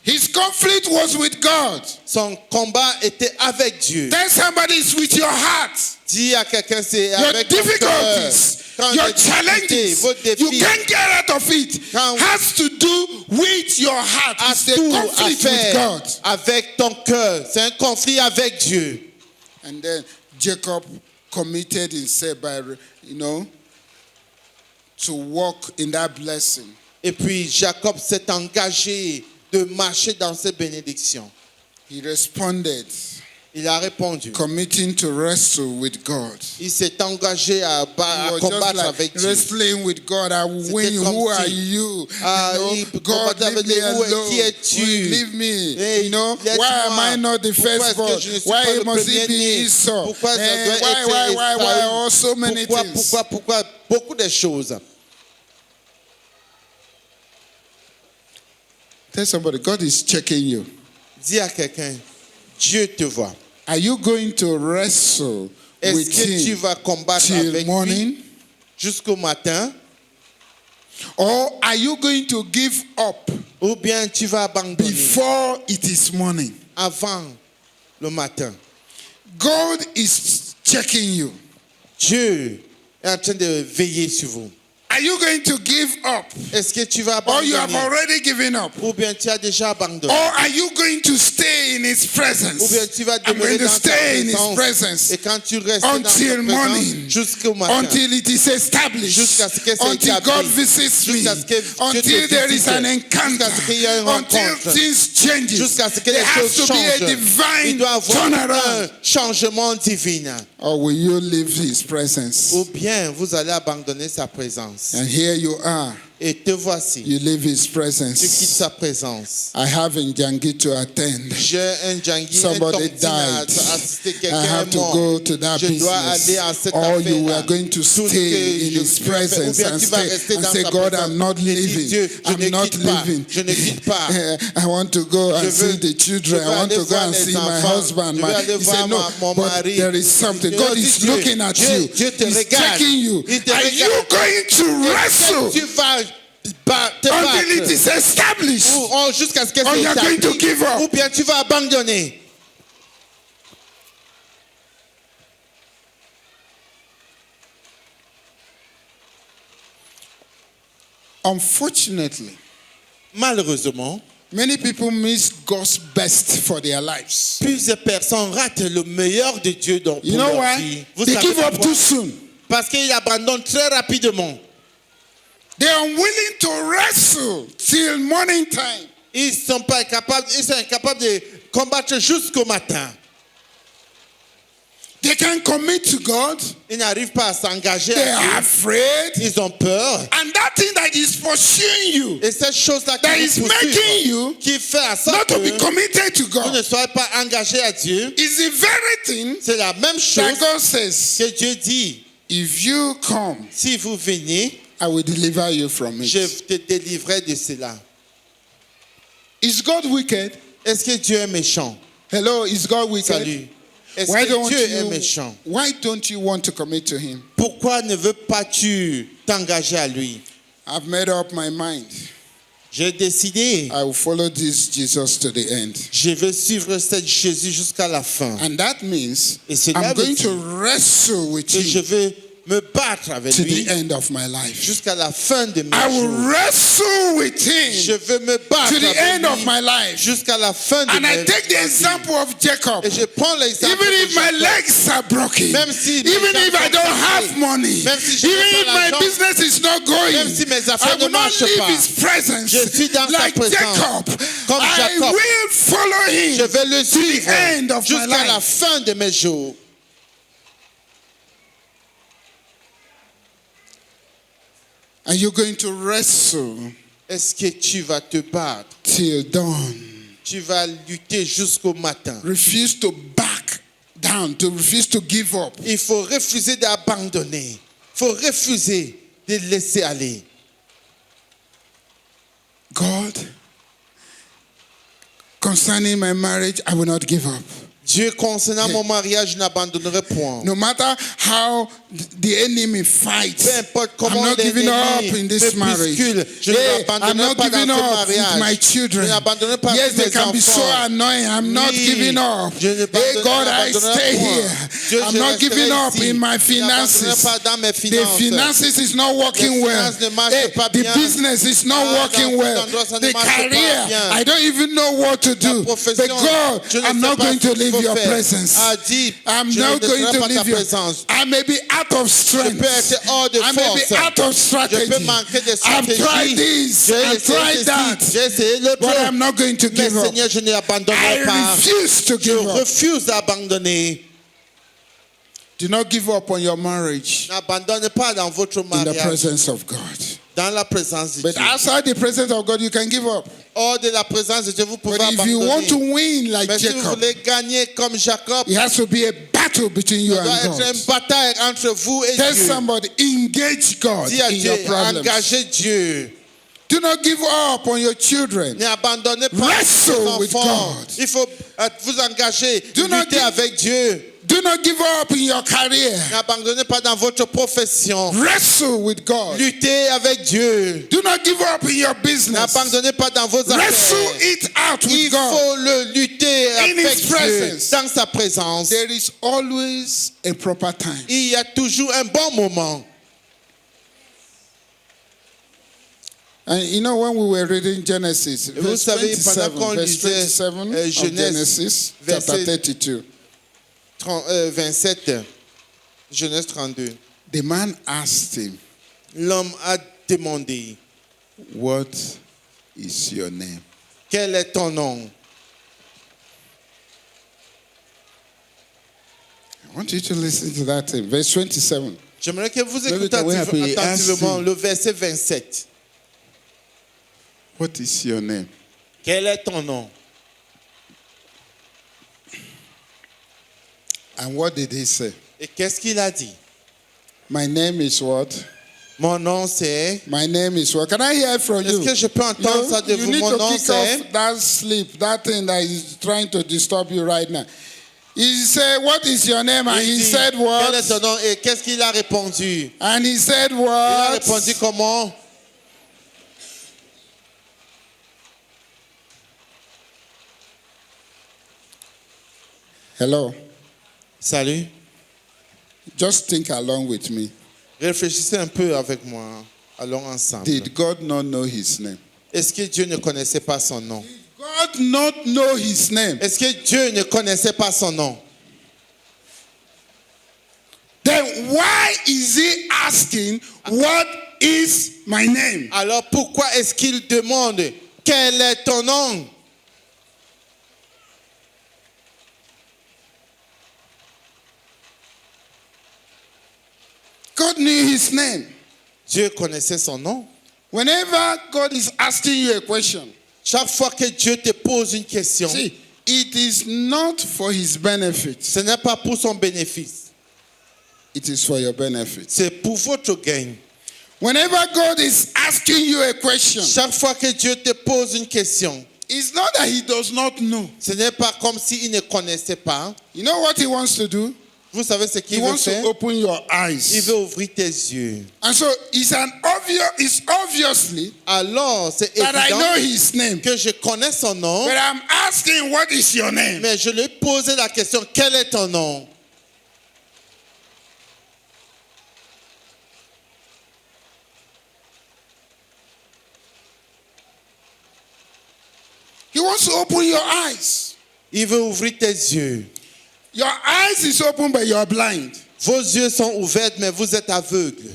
His conflict was with God. Son combat était avec Dieu. Then somebody is with your heart. Dis à quelqu'un, c'est Your avec ton cœur. difficulties, Quand your les difficultés, challenges, vos you défis can't get out of it. Quand- Has to do with your heart. a It's a tout à conflict with faire God. avec ton cœur. C'est un conflit avec Dieu. And then Jacob committed himself by, to walk in that blessing. Et puis Jacob s'est engagé de marcher dans cette bénédiction. He responded, Il a répondu. committing to wrestle with God. Il s'est engagé à He was just combattre like avec Dieu. wrestling with God. I will C'était win. comme Who si, are you? il God, combattait avec leave me Dieu. Où alone. qui es-tu? Will you leave me? Hey, Why am I not the pourquoi est-ce que firstborn? je ne suis Why pas le must it be premier-né? Esau? Pourquoi ça doit Why? être Oh, so many Pourquoi, things. pourquoi? Beaucoup de choses. Tell somebody, God is checking you. Dis à quelqu'un, Dieu te voit. Are you going to wrestle Est-ce with que tu him vas combattre till avec morning? lui jusqu'au matin? Or are you going to give up Ou bien tu vas abandonner before it is morning? avant le matin? God is checking you. Dieu est en train de veiller sur vous. Are you going to give up? Est-ce que tu vas Or you have abandonner? already given up? Ou bien tu as déjà abandonné? Or are you going to stay in his Ou bien presence? tu vas I'm demeurer going to dans sa stay in his présence. presence Et quand tu restes dans sa until présence morning, jusqu'au matin, until it is established, Jusqu'à ce que c'est until établi. God visits me, Jusqu'à ce que Dieu te until there is visite. an encounter, Jusqu'à ce qu'il y ait une until rencontre. things change. jusqu'à ce que There les has choses to be a changent. Il divine doit y avoir turnaround. un changement divin. Or will you leave his presence? Ou bien vous allez abandonner sa présence. And here you are. Et te voici. You leave his Tu quittes presence. sa présence. I have Njangi to attend. J'ai un Djangui, Somebody un Tomtine à died. assister. I Quelqu'un have est to mort. go to that Je dois aller business. à cette Or you affaire-là. are going to Tout ce stay que in je his peux faire. Ou presence bien and tu vas stay rester and dans say, sa God, présence. I'm not Et dis, leaving. Dieu, je I'm ne not quitte pas. leaving. Je ne quitte pas. I want to go and Je veux- see the children. je I veux want to aller go voir and les see my enfants. husband. Je veux aller He voir said, no, mon but mari. there is something. Je God dis, is Dieu, looking at Dieu, you. Dieu te He's regarde. checking you. Il te Are regarde. you going to wrestle Tu vas te until it battre. is established? Ou jusqu'à ce que Or c'est you are going to établi. give up. Ou bien tu vas abandonner. Unfortunately, Malheureusement, many people miss God's best for their lives. plusieurs personnes ratent le meilleur de Dieu pour You know leur why? vie. Vous They savez give up pourquoi? too soon. Parce qu'ils abandonnent très rapidement. They are unwilling to wrestle till morning time. Ils sont incapables de combattre jusqu'au matin. They can't commit to God. Ils n'arrivent pas à s'engager. They à are Dieu. afraid. Ils ont peur. And that thing that is pursuing you, Et cette chose-là that qui is vous making poursuit, you qui fait à ça not que to be committed to vous ne God, soyez pas engagé à Dieu, is the very thing c'est la même chose that God says, que Dieu dit. if you come, Si vous venez, I will deliver you from je it. te délivrerai de cela. Is God wicked? Est-ce que Dieu est méchant? Hello, is God wicked? Salut. Est-ce Why que don't Dieu est you méchant? want to commit to him? Pourquoi ne veux pas tu t'engager à lui? I've made up my mind. J'ai décidé, I will follow this Jesus to the end. je vais suivre cet Jésus jusqu'à la fin. And that means Et cela I'm veut going dire to wrestle with que je him vais me battre avec to lui the end of my life. jusqu'à la fin de mes I will jours. wrestle with Je him veux me battre to the avec end of lui my life. jusqu'à la fin de And I mes take the ma vie. example of Jacob. Et je prends l'exemple Even de if my Jacob. legs are broken, Même si mes even jambes if I sont don't cassées, have money, même si je even n'ai if pas my l'argent, business is not going, même si mes affaires I will ne not marchent leave pas, his presence je suis dans sa like présence. Jacob. Comme I Jacob. will follow him je vais le to the suivre end of my jusqu'à la life. fin de mes jours. And you're going to wrestle Est-ce que tu vas te battre? till dawn. Tu vas lutter jusqu'au matin. Refuse to back down, to refuse to give up. Il faut refuser d'abandonner. Il faut refuser de laisser aller. God, concerning my marriage, I will not give up. Dieu, concernant mon mariage, je n'abandonnerai point. No matter how the enemy fights, Peu importe I'm comment not giving up l'ennemi in this me marriage. bouscule, je ne Hey, I'm l'abandonnerai not pas giving dans ce up with mariage. my Je children. n'abandonnerai pas Yes, avec they mes can be so enfants. annoying. I'm not Oui, giving up. je ne Hey, God, I n'abandonnerai stay point. here. Dieu, I'm je not resterai giving up ici. in my Je n'abandonnerai finances. pas dans mes The finances. finances is not working Les well. finances ne marchent Hey, pas the bien. business is not Ah, working dans well. cet endroit, ça ne The marche pas career, bien. I don't even know what to do. profession, But God, je ne I'm sais not pas going ce to qu'il leave faut your faire. presence. Ah, dis, I'm je not ne going laisserai to pas ta leave your présence. I may be out of strength. Je peux être hors de I may force. be out of Je strategy. peux manquer de I've stratégie. tried this. J'ai I've essayé tried ceci. that. J'ai essayé l'autre. But I'm not going to Mais give up. Seigneur, je n'abandonnerai I pas. refuse to Je give up. refuse d'abandonner. Do not give up on your marriage N'abandonnez pas dans votre in the mariage, presence of God. dans la présence de But Dieu. outside the presence of God, you can give up. Hors de la présence de Dieu, vous pouvez But if you want to abandonner. win like Mais si vous Jacob, voulez gagner comme Jacob, it has to be a battle between you il doit and être God. une bataille entre vous et Tell Dieu. somebody, engage God Dis à in Dieu, your problems. engagez Dieu. Do not give up on your children. N'abandonnez pas Wrestle vos with enfants. God. Il faut vous engager, Do not lutter give- avec Dieu. Do not give up in your career. N'abandonnez pas dans votre profession. Wrestle with God. Luttez avec Dieu. Do not give up in your business. N'abandonnez pas dans vos Wrestle affaires. it out Il with God. faut le lutter In avec His Dieu, presence. dans sa présence. There is always a proper time. Il y a toujours un bon moment. And you know, when we were reading Genesis, Et vous verse savez, 27, pendant qu'on verse lisait 27 of Genèse, Genesis, verset- chapter 32, 27, Genèse 32. the man asked him, L'homme a demandé, "What is your name?" quel est ton nom? I want you to listen to that thing. Verse 27. J'aimerais que vous Maybe écoutiez can we have a attentivement ask le verset 27. What is your name? Quel est ton nom? And what did he say? Et qu'est-ce qu'il a dit? My name is what? Mon nom c'est... My name is what? Can I hear it from Est-ce you? que je peux entendre ça de You vous? need Mon to nom kick c'est... off that sleep, that thing that is trying to disturb you right now. He said, "What is your name?" And Il he dit, said, quel est ton "What?" nom? Et qu'est-ce qu'il a répondu? And he said, Il a "What?" répondu comment? Hello. Salut. Just think along with me. Réfléchissez un peu avec moi. Allons ensemble. Did God not know his name? Est-ce que Dieu ne connaissait pas son nom? God not know his name? Est-ce que Dieu ne connaissait pas son nom? Then why is he asking, "What is my name?" Alors pourquoi est-ce qu'il demande quel est ton nom? God knew his name. Dieu connaissait son nom. Whenever God is asking you a question, Chaque fois que Dieu te pose une question, see, it is not for his benefit. ce n'est pas pour son bénéfice, It is for your benefit. c'est pour votre gain. Whenever God is asking you a question, Chaque fois que Dieu te pose une question, it's not that he does not know. ce n'est pas comme s'il ne connaissait pas. You know what he wants to do? Vous savez ce He qu'il veut wants to faire? open your Il eyes. veut ouvrir tes yeux. And so it's obviously Alors, c'est that I know évident his name. que je connais son nom, But I'm asking, what is your name? mais je lui ai posé la question, quel est ton nom? He wants to open your eyes. Il veut ouvrir tes yeux. Your eyes is open, but you're blind. Vos yeux sont ouverts, mais vous êtes aveugle.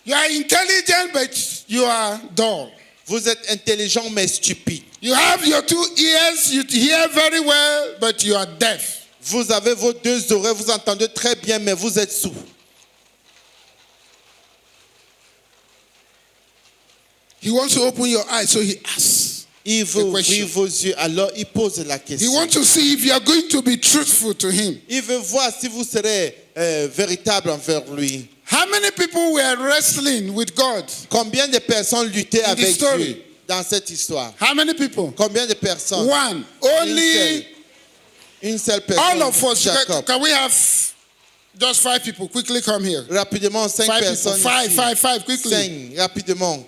You are intelligent, but you are dull. Vous êtes intelligent, mais stupide. You have your 2 ears, you hear very well, but you are deaf. Vous avez vos 2 oreilles, vous entendez très bien, mais vous êtes sourd. He wants to open your eyes, so he asks. Il veut The question. ouvrir vos yeux, alors il pose la He question. wants to see if you are going to be truthful to him. Il veut voir si vous serez véritable envers lui. How many people were wrestling with God? Combien de personnes luttaient In the avec story. Dieu dans cette histoire? How many people? Combien de personnes? One. Only Une seule personne. all of us. Jacob. Can we have just 5 people? Quickly come here. Rapidement, 5 5 people. personnes. 5, ici. 5, 5. Quickly. 5, rapidement.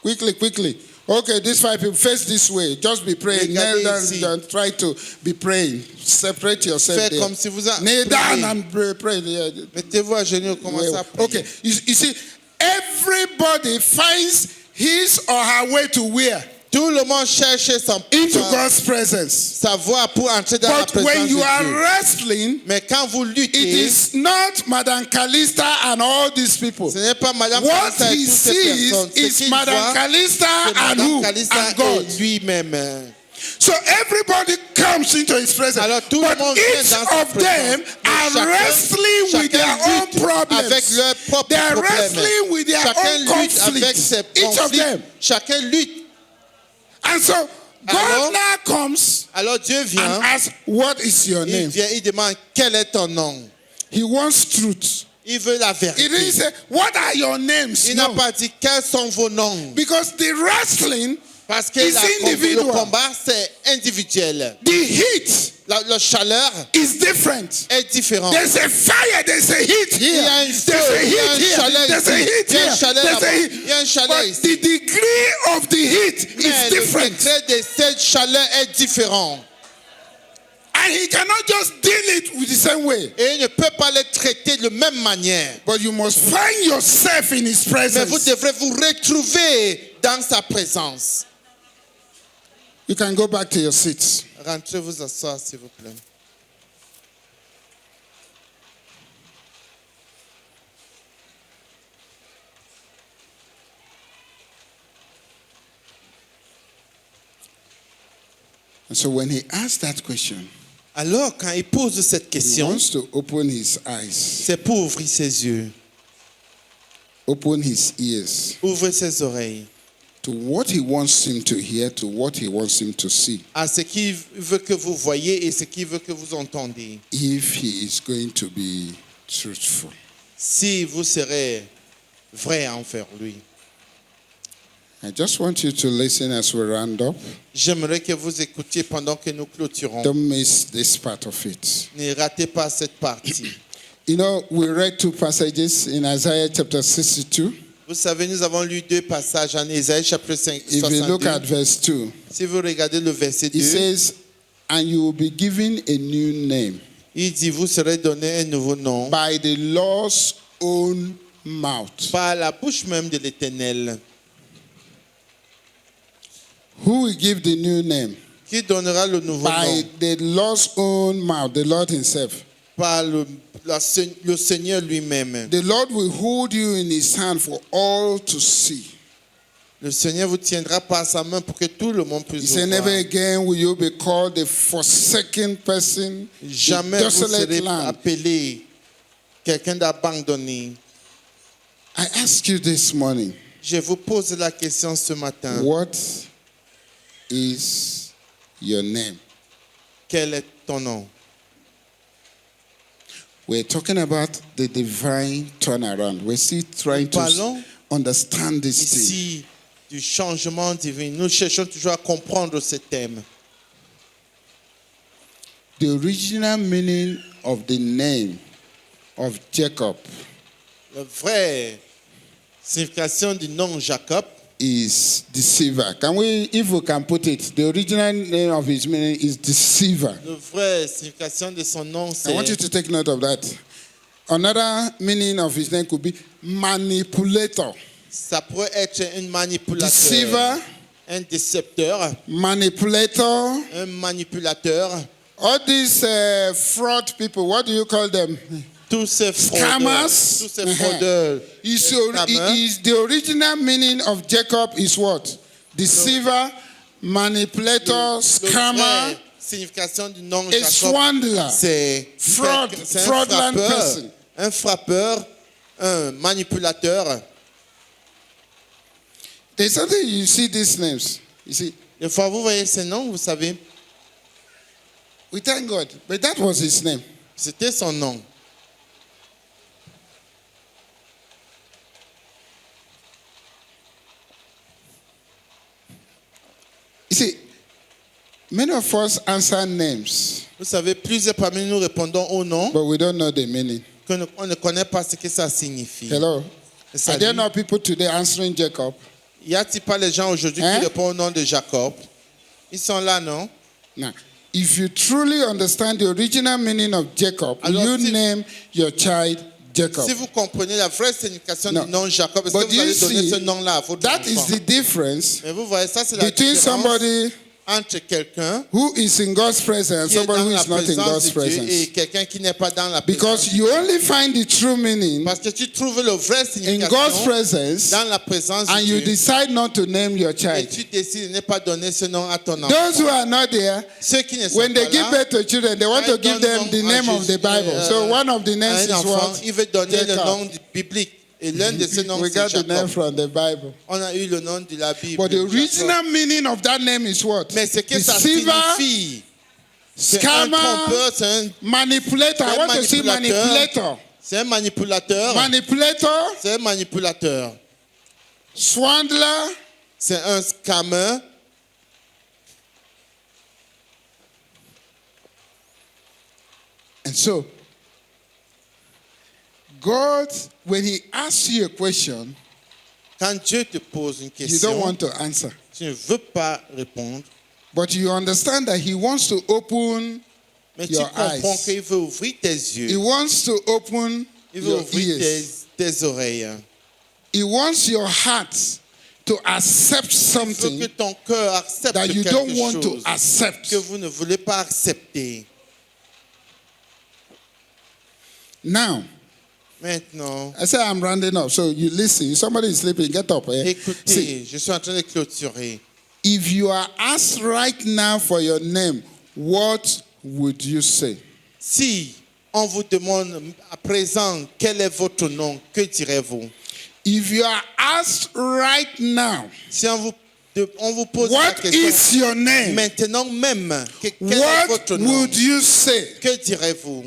Quickly. Okay, these 5 people face this way. Just be praying. Kneel Regardez down ici. and try to be praying. Separate yourself Faites there. comme si vous Kneel down priez. and pray. Yeah. Mettez-vous à genoux, commencez à prier. Okay, you see, everybody finds his or her way to where? Tout le monde cherche Into God's presence. sa voie pour entrer dans la But présence when you de are Dieu. wrestling, Mais quand vous it luttez, is not Madame Calista and all these people. ce n'est pas Madame What Calista et he toutes ces sees personnes. Ce is qu'il Madame voit, Calista c'est and Madame who? Calista And God. et lui-même. So everybody comes into his presence. Alors tout But le monde vient each dans sa of them présence. are Chacun- wrestling with chacun their own lutte problems. avec leurs propres They are problèmes. wrestling with their Chacun own lutte avec conflicts. ses Each of conflits. them. Chacun lutte. And so God Alors- now comes Alors Dieu and vient, asks, what is your il name? vient, il demande quel est ton nom. He wants truth. Il veut la He didn't vérité. say, what are your names? Il n'a No. pas dit quels sont vos noms. Because the wrestling, Parce que It's le individual. combat, c'est individuel. the heat La chaleur is different. est différente. There's a fire, there's a heat Il y here. a un There's feu, a il y a heat un here. chaleur There's a ici. heat Il y a un here. chaleur There's a là-bas. heat. Il y a un chaleur But ici. the degree of the heat Mais is le different. degré de cette chaleur est différent. And he cannot just deal it with the same way. Et il ne peut pas les traiter de la même manière. But you must find yourself in his Mais vous presence. devrez vous retrouver dans sa présence. You can go back to your seats. Rentrez vous asseoir, s'il vous plaît. And so when he asked that question, Alors, quand il pose cette he question, wants to open his eyes, c'est pour ouvrir ses yeux, open his ears ouvrir ses oreilles to what he wants him to hear, to what he wants him to see, à ce qu'il veut que vous voyez et ce qu'il veut que vous entendiez. if he is going to be truthful. Si vous serez vrai envers lui. I just want you to listen as we round up. J'aimerais que vous écoutiez pendant que nous clôturons. Don't miss this part of it. Ne ratez pas cette partie. You know, we read 2 passages in Isaiah chapter 62. Vous savez, nous avons lu 2 passages en Ésaïe chapitre 5, If you look 62. at verse 2, Si vous regardez le verset 2, it says, and you will be given a new name il dit, vous serez donné un nouveau nom by the Lord's own mouth. par la bouche même de l'Éternel. Who will give the new name? Qui donnera le nouveau By nom? the Lord's own mouth, the Lord himself. Par le Seigneur lui-même. The Lord will hold you in his hand for all to see. Le Seigneur vous tiendra par sa main pour que tout le monde He puisse said, vous never voir. again will you be called a forsaken person, a Jamais vous desolate serez land. appelé quelqu'un d'abandonné. I ask you this morning, Je vous pose la question ce matin. what is your name? Quel est ton nom? We're talking about the divine turnaround. We're still trying to Parlons understand this thing. ici du changement divin. Nous cherchons toujours à comprendre ce thème. The original meaning of the name of Jacob La vraie signification du nom Jacob, is deceiver. If we can put it, the original name of his meaning is deceiver. la vraie signification de son nom, I want you c'est to take note of that. Another meaning of his name could be manipulator. ça pourrait être un manipulateur, Deceiver, un décepteur, manipulator. un manipulateur. All these fraud people, what do you call them? Tous ces fraudeurs, Scammers. tous ces fraudeurs, Is les scammers. the original meaning of Jacob is what? Deceiver, manipulator, La scammer, vraie signification du nom a Jacob, swindler. c'est c'est Fraudulent person. un frappeur, un manipulateur. There's something you see these names. You see, Des fois, vous voyez ces noms, vous savez, we thank God, but that was his name. c'était son nom. You see, many of us answer names, Vous savez, plusieurs parmi nous répondons au nom, but we don't know the meaning. on ne connaît pas ce que ça signifie. Hello. Ça Are there dit, not people today answering Jacob? y a-t-il pas les gens aujourd'hui Hein? qui répondent au nom de Jacob? Ils sont là, non? Now, if you truly understand the original meaning of Jacob, will Alors, you si- name your child Jacob? Si vous comprenez la vraie signification No. du nom Jacob, est-ce But que vous you allez donner see, ce nom-là à votre That enfant? is the difference Mais vous voyez, ça c'est la between différence somebody entre quelqu'un who is in God's presence and qui est somebody dans who la is not in présence God's de Dieu et presence. quelqu'un qui n'est pas dans la Because présence. you only find the true meaning Parce que tu trouves le vrai in God's signification presence dans la présence and de you Dieu. decide not to name your Et child. tu décides de ne pas donner ce nom à ton enfant. Those who are not there, Ceux qui ne sont when they pas give là, birth to children, they want quand to ils give them donnent the nom à name of the Jésus, Bible. So one of the names un is enfant, what? il veut donner le Jacob. nom biblique. Et l'un de ces noms, We c'est got the name Jacob. from the Bible. On a eu le nom de la Bible. But the Jacob. original meaning of that name is what? Mais ce que ça Deceiver, signifie, c'est un scammer, trompeur, manipulator. I un want to see manipulator. c'est un manipulateur, Manipulator, c'est un manipulateur, swindler, c'est un scammer. and so God, when He asks you a question, Quand Dieu te pose une you don't question, want to answer, tu ne veux pas répondre, but you understand that He wants to open mais tu your comprends eyes. qu'il veut ouvrir tes He yeux, wants to open il veut your ouvrir ears. tes oreilles. He wants your heart to accept Il veut que something ton cœur accepte that you quelque don't want to chose accept. que vous ne voulez pas accepter. Now, Maintenant, I say I'm rounding up, so you listen. If somebody is sleeping, get up. Eh? écoutez, See, je suis en train de clôturer. if you are asked right now for your name, what would you say? Si on vous demande à présent quel est votre nom, que direz-vous? If you are asked right now, Si on vous pose la what question is your name? maintenant même, quel est What votre nom? would you say? Que direz-vous?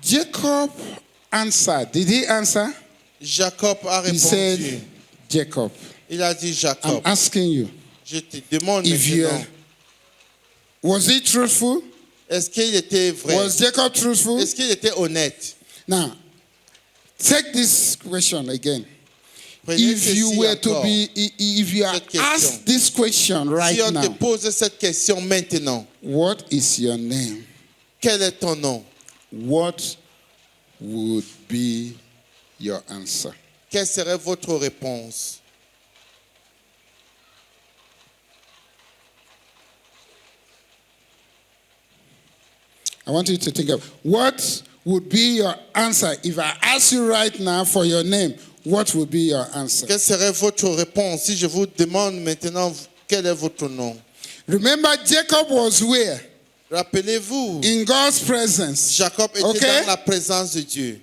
Jacob answered. Did he answer? Jacob a He said, répondu. Jacob. Il a dit I'm Jacob. asking you. Je te demande If you maintenant, was he truthful? est-ce qu'il était vrai? Was Jacob truthful? Est-ce qu'il était honnête? Now, take this question again. Prenez If ceci you were to encore. be, if you are Cette question. asked this question right Si on te now, pose cette question maintenant, what is your name? quel est ton nom? What would be your answer? Quelle serait votre réponse? I want you to think of what would be your answer if I ask you right now for your name. What would be your answer? Quelle serait votre réponse si je vous demande maintenant quel est votre nom? Remember, Jacob was where? Rappelez-vous, In God's presence. Jacob était Okay. dans la présence de Dieu.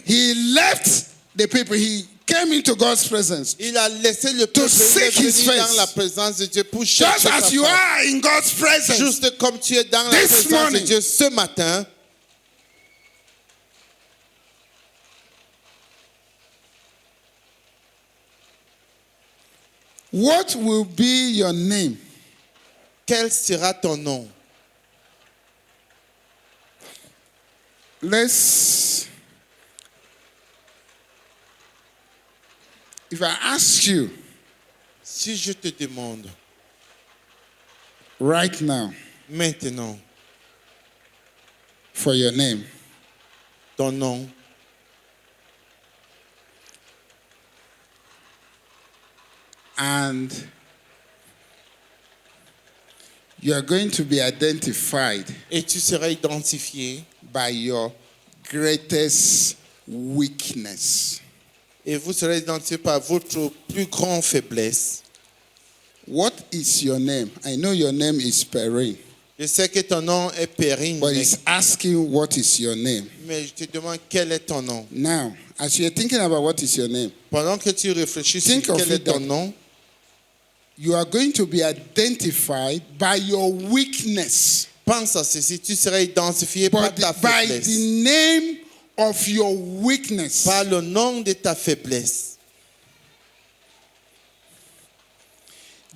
He left the people. He came into God's presence. Il a laissé le peuple, il est seek his venu face. dans la présence de Dieu pour Just chercher as sa you face. are in God's presence. Juste comme tu es dans la This présence morning. de Dieu ce matin, What will be your name? Quel sera ton nom? If I ask you Si je te demande right now maintenant for your name, ton nom, and you are going to be identified et tu seras identifié by your greatest weakness, et vous serez identifié par votre plus grande faiblesse. what is your name? I know your name is Perrin, Je sais que ton nom est Perrine, but it's asking what is your name. mais je te demande quel est ton nom. Now, as you're thinking about what is your name, Pendant que tu réfléchis Think sur of quel it est ton that- nom, you are going to be identified by your weakness, pense à ceci, tu seras identifié par but ta by faiblesse, the name of your weakness. par le nom de ta faiblesse.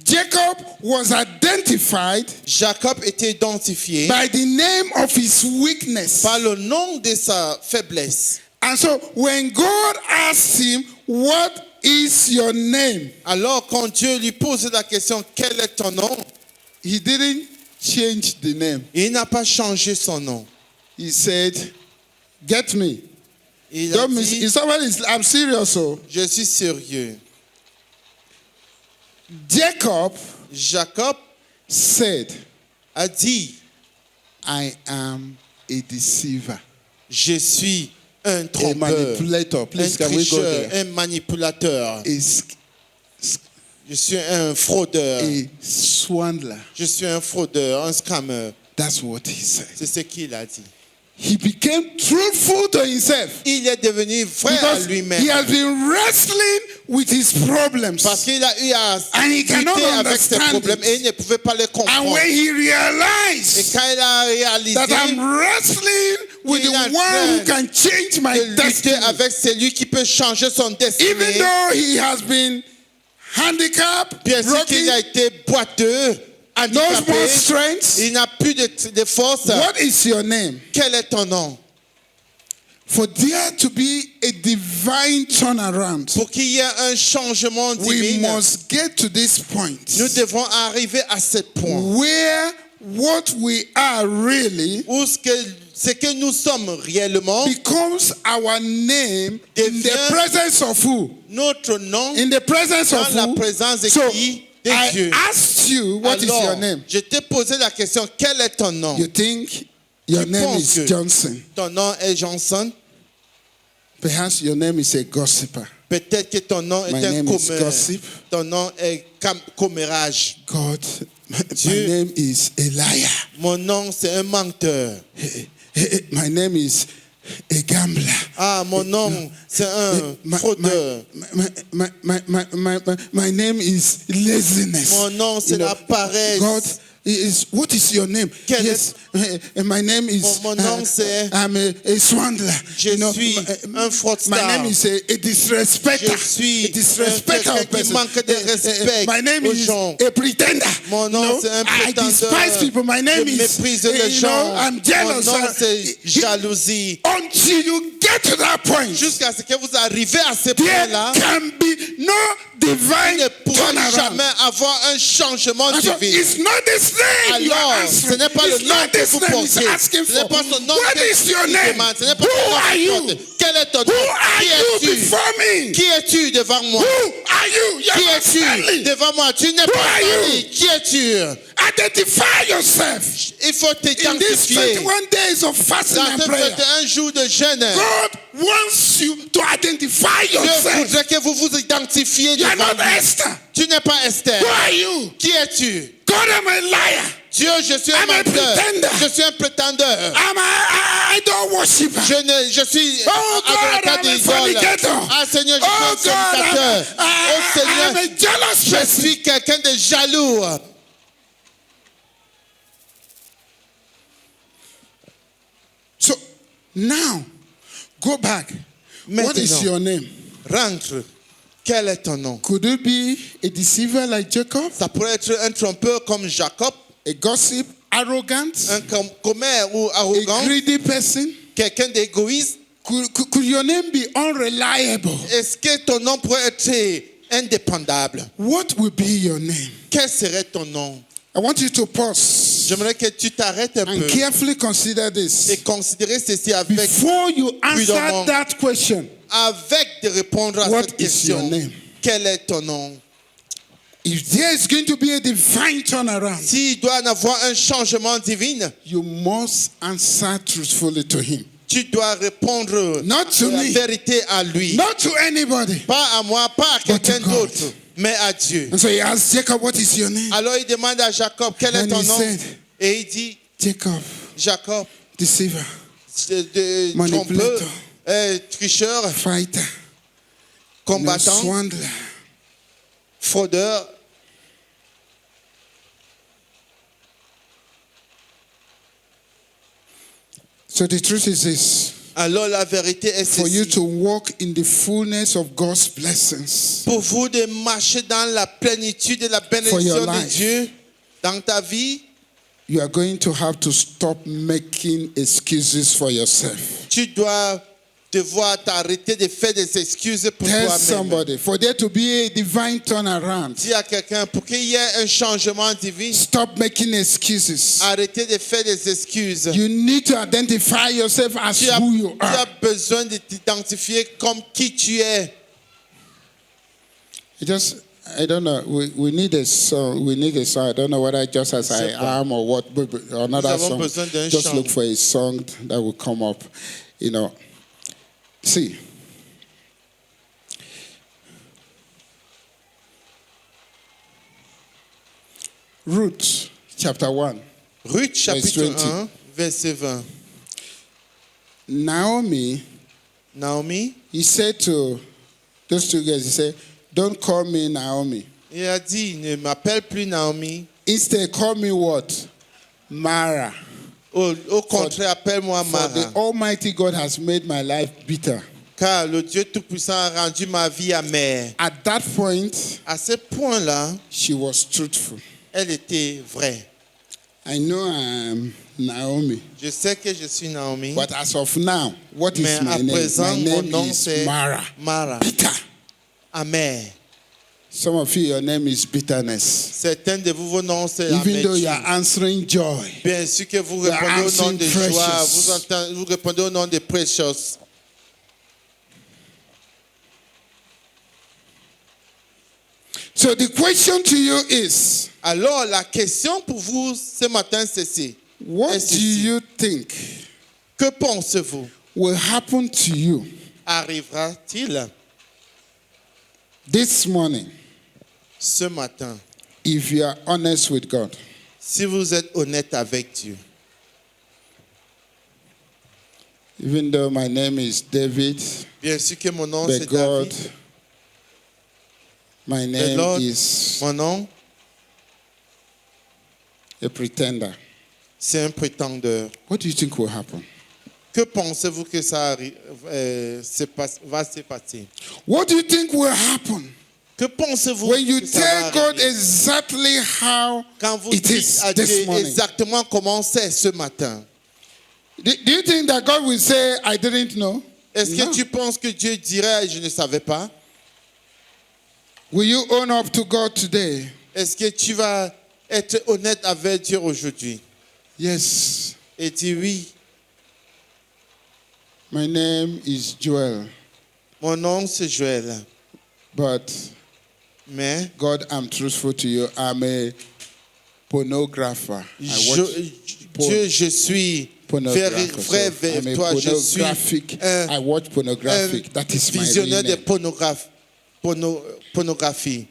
Jacob was identified Jacob était identifié by the name of his weakness. par le nom de sa faiblesse. And so when God asked him, what is your name? Alors quand Dieu lui pose la question, quel est ton nom? He didn't change the name. Il n'a pas changé son nom. He said, get me. Il a Don't miss, dit, if somebody is, I'm serious. So je suis sérieux. Jacob Jacob said, a dit, I am a deceiver, je suis un a trompeur, manipulator. un Please, can we go tricheur, there? un manipulateur. A Je suis un fraudeur. swindler. Je suis un fraudeur, un scammer. That's what he said. C'est ce qu'il a dit. He became truthful to himself Il est devenu vrai à because lui-même. he has been wrestling with his problems. Parce qu'il a eu à And he cannot lutter avec ses understand problèmes it. et il ne pouvait pas les And comprendre. when he Et realized quand il a réalisé that I'm wrestling with the Il est en one who train can change my de lutter destiny, avec celui qui peut changer son even destin, though he has been handicapped, bien sûr qu'il a broken, été boiteux, no more handicapé, strength, il n'a plus de force. what is your name? Quel est ton nom? For there to be a divine turnaround, Pour qu'il y ait un changement we divin, must get to this point nous devons arriver à ce point where what we are really où ce que nous sommes réellement, becomes our name in the Devient- presence of who? notre nom In the presence dans of la who? présence de So qui? De I Dieu. asked you, what is Alors, your name? je t'ai posé la question, quel est ton nom? You think your Tu name penses is que- Johnson. Ton nom est Johnson? Perhaps your name is a gossiper. Peut-être que ton nom est My un name is commère. gossip. Ton nom est commérage. God, my Dieu- name is a liar. Mon nom, c'est un menteur. My name is a gambler. Ah, mon nom, c'est un fraudeur. My name is laziness. Mon nom, c'est You know, la paresse. God what is your name? Quel Yes, my name is. Mon nom, c'est- I'm a swindler. Je suis un fraudeur. My name is a disrespecter. Je suis a disrespecter quelqu'un of qui person. manque de respect My name aux is gens. a pretender. Mon nom, You know, c'est un I prétendeur. despise people. My name Je is. méprise les you know, gens. I'm jealous. Mon nom, c'est jalousie. Until you get to that point, Jusqu'à ce que vous arrivez à ce there point-là, can be no il divine ne pourra turnaround. jamais avoir un changement And so divin. it's not this name you are Alors, answering. ce n'est pas le It's nom not que this vous name he's portez. asking Ce n'est for. pas son nom What que is your il name? demande. Ce n'est pas Who son nom are que you? tu portes. Quel est ton Who nom? are Qui you es-tu? before me? Qui es-tu devant moi? Who are you? Qui You're not es-tu friendly. devant moi? Tu n'es Who pas are you? famille. Qui es-tu? Identify yourself. Il faut In these t'identifier. 21 days of fasting Dans and ce prayer, 21 jours de jeûne, God wants you to identify Dieu yourself. voudrait que vous vous identifiez You're devant not lui. Esther. Tu n'es pas Esther. Who are you? Qui es-tu? God, I'm a liar. Dieu, je suis un I'm a menteur. pretender. Je suis un prétendeur. I'm a idol worshiper. Je suis Oh God, adorateur I'm a d'idoles. fornicator. Ah Seigneur, je Oh suis un God, fornicateur. Oh I'm Seigneur, a jealous je person. suis quelqu'un de jaloux. So now, go back. What is Maintenant. your name? Rentre. Quel est ton nom? Could it be a deceiver like Jacob? Ça pourrait être un trompeur comme Jacob, A gossip, arrogant, un commère ou a arrogant, greedy person? quelqu'un d'égoïste. Could your name be unreliable? Est-ce que ton nom pourrait être indépendable? What will be your name? Quel serait ton nom? I want you to pause J'aimerais que tu t'arrêtes un and peu carefully consider et this considérer ceci avec before you answer prudemment. that question. Avec de répondre à What cette is your question. name? Quel est ton nom? If there is going to be a divine turnaround, S'il doit en avoir un changement divin, you must answer truthfully to him. tu dois répondre Not to la me. vérité à lui. Not to anybody. Pas à moi, pas à quelqu'un God. d'autre, mais à Dieu. And so he asked Jacob, what is your name? Alors il demande à Jacob, quel est And ton he nom? said, Et il dit, Jacob, Jacob, deceiver, de trompeur, Manipulator. tricheur, fighter, combattant, swindler. fraudeur. So the truth is this. Alors la vérité est For you ceci. to walk in the fullness of God's blessings, Pour vous de marcher dans la plénitude de la your bénédiction de life. Dieu dans ta vie, you are going to have to stop making excuses for yourself. tu dois devoir t'arrêter de faire des excuses pour Tell toi-même. somebody, for there to be a divine turnaround, Dis à quelqu'un, pour qu'il y ait un changement divin, stop making excuses. arrêtez de faire des excuses. You need to identify yourself as who you Tu as are. besoin de t'identifier comme qui tu es. I don't know. We need a song. We need a song. I don't know whether just as I am or what. But another Nous avons song. besoin d'un Just chant. look for a song that will come up. You know. See. Ruth chapter 1. Ruth chapitre 20. 1, verset 20. Naomi, Naomi, he said to those two guys, he said, don't call me Naomi. il a dit, ne m'appelle plus Naomi. Instead, call me what? Mara. Au contraire, appelle-moi For the Mara. Almighty God has made my life bitter. Car le Dieu Tout-Puissant a rendu ma vie amère. At that point, À ce point-là, she was truthful. elle était vraie. I know I'm Naomi, Je sais que je suis Naomi. but as of now, what Mais is my à name? présent, My mon name nom is c'est Mara. Mara. Bitter. Amère. Some of you, your name is bitterness. Certains de vous, vos noms c'est Even though you amertume. are answering joy, Bien sûr que vous You are répondez au nom answering de joie, precious. vous répondez au nom de Precious. so the question to you is, Alors la question pour vous ce matin c'est ceci. what Est-ce do ici? you think Que pensez-vous? will happen to you Arrivera-t-il this morning ce matin if you are honest with God? si vous êtes honnête avec Dieu? Even though my name is David, Bien sûr que mon nom but c'est God, David. my The name Lord, is mon nom a pretender. c'est un prétendeur. What do you think will happen? Que pensez-vous que ça va se passer? What do you think will happen Que pensez-vous when you que ça tell va God arriver? exactly how Quand vous it dites is à this Dieu morning? exactement comment c'est ce matin? Do you think that God will say, I didn't know? Est-ce No. que tu penses que Dieu dirait je ne savais pas? Will you own up to God today? Est-ce que tu vas être honnête avec Dieu aujourd'hui? Yes. Et dis oui, My name is Joel, mon nom c'est Joël. but Mais God, I'm truthful to you. I'm a pornographer. I watch Dieu, je suis pornographer. vrai So I'm vers a toi. Je suis pornographic. un, I watch pornographic. That is my real visionnaire de name. pornographie.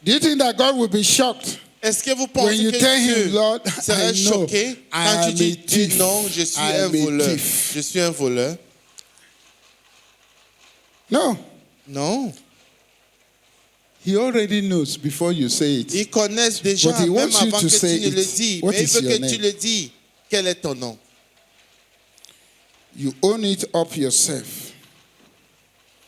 Do you think that God will be shocked Est-ce que vous when pensez you que tell Dieu him, Lord, serait I know choqué I quand tu am dis a thief. non, je suis I un am a voleur. thief. Je suis un voleur. No. Non. He already knows before you say it. Ils connaissent déjà, But he même wants you avant to que say tu ne le it. dises. What Mais il is veut your que name? tu le dises. Quel est ton nom? You own it up yourself.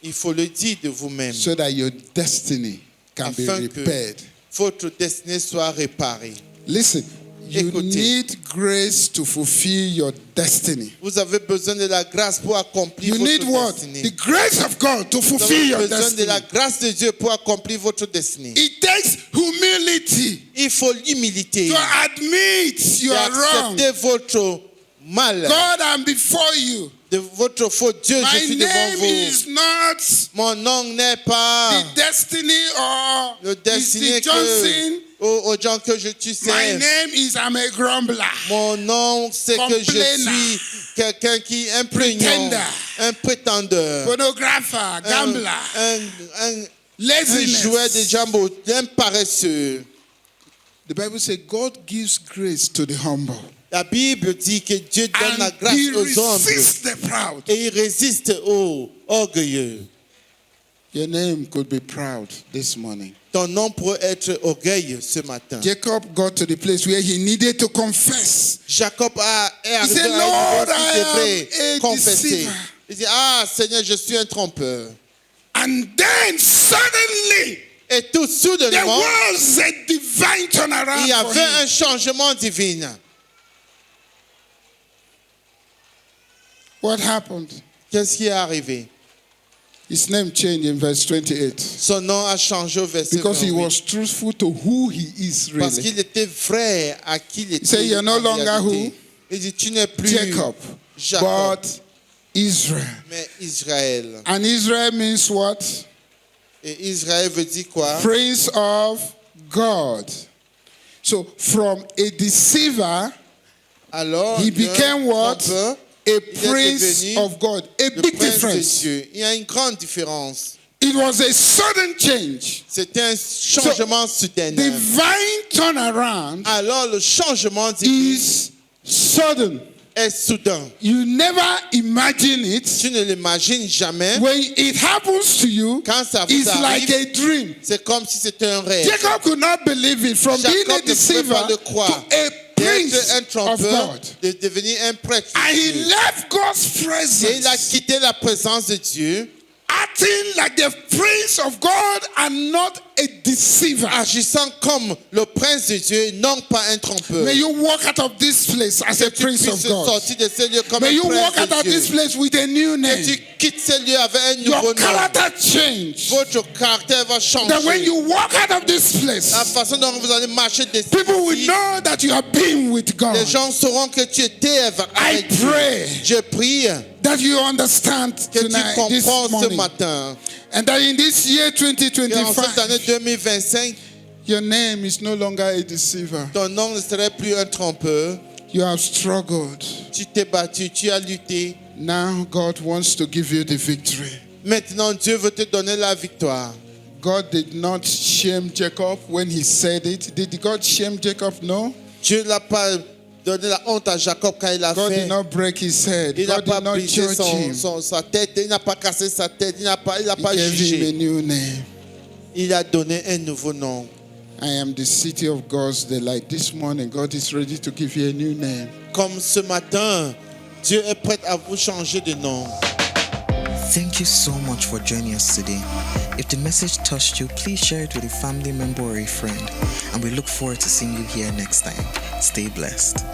Il faut le dire de vous-même so that your destiny can be afin que repaired. votre destinée soit réparée. Listen, you Écoutez. need grace to fulfill your destiny. Vous avez besoin de la grâce pour accomplir You need votre what? destinée. The grace of God to Vous fulfill avez your besoin de destiny. la grâce de Dieu pour accomplir votre destinée. It takes humility Il faut l'humilité to admit you are wrong. d'accepter votre mal, God, I'm before you. de votre faute. Dieu, je My suis devant name vous. is not Mon nom n'est pas the destiny or le is destiné the Johnson. aux gens que tu My sais. name is I'm a grumbler. Mon nom, c'est que je Complainer. suis quelqu'un qui est un plaignant, Pretender. un prétendeur, Pornographer, gambler, un laziness. joueur de jambo, un paresseux. The Bible says God gives grace to the humble. La Bible dit que Dieu donne la And grâce he aux hommes resists the proud. et il résiste aux orgueilleux. Your name could be proud this morning. Ton nom pourrait être orgueilleux ce matin. Jacob got to the place where he needed to confess. Jacob est arrivé said, à Lord, un niveau où il I devrait am a confesser. deceiver. Il dit, ah Seigneur, je suis un trompeur. And then suddenly Et tout there soudainement, was a divine turnaround il y for avait him. un changement divin. What happened? Qu'est-ce qui est arrivé? His name changed in verse 28 Son nom a changé au verset because he 28. was truthful to who he is Parce really. qu'il était vrai à qui il était. say, "You're no en longer réalité." who? Il dit, tu n'es plus Jacob, Jacob, but Israel. mais Israël. And Israel means what? Et Israël veut dire quoi? Prince of God. So from a deceiver, Alors, he d'un became what? trompeur, A est prince devenu of God. A le big prince de difference. Dieu. Il y a une grande différence. It was a sudden change. C'était un changement soudain. Divine turnaround Alors, le changement divin is sudden. est soudain. You never imagine it. Tu ne l'imagines jamais. When it happens to you, Quand ça vous it's like arrive, a dream. c'est comme si c'était un rêve. Jacob could not believe it. From Jacob being a ne pouvait deceiver pas le to croire. a D'être prince un of trompeur, God. de devenir un prêtre. And de he Dieu. left God's Et il a presence, quitté la présence de Dieu, acting like the prince of God and not a deceiver. agissant comme le prince de Dieu, non pas un trompeur. May you walk out of this place as a Que tu prince of puisses God. sortir de ce lieu comme May un you walk prince out of de this Dieu. place with a new Que name. tu quittes ce lieu avec un nouveau Your nom. character change. Votre caractère va That when changer. you walk out of this La place, façon dont vous allez marcher de people will ici, know that you have been with God. les gens sauront que tu étais I avec Dieu. pray Je prie that you understand que tu tonight, this comprends ce morning, matin and that in this year qu'en cette année 2025, 2025, your name is no longer a deceiver. ton nom ne serait plus un trompeur. You have struggled. Tu t'es battu, tu as lutté. Now God wants to give you the victory. Maintenant, Dieu veut te donner la victoire. God did not shame Jacob when he said it. Did God shame Jacob? No. Dieu n'a pas donné la honte à Jacob quand il a God fait. did not break his head. Il n'a God pas did not brisé judge him. sa tête, il n'a pas cassé sa tête, il n'a pas He gave him a jugé. new name. Il a donné un nouveau nom. I am the city of God's delight. This morning, God is ready to give you a new name. Comme ce matin, Dieu est prêt à vous changer de nom. Thank you so much for joining us today. If the message touched you, please share it with a family member or a friend. And we look forward to seeing you here next time. Stay blessed.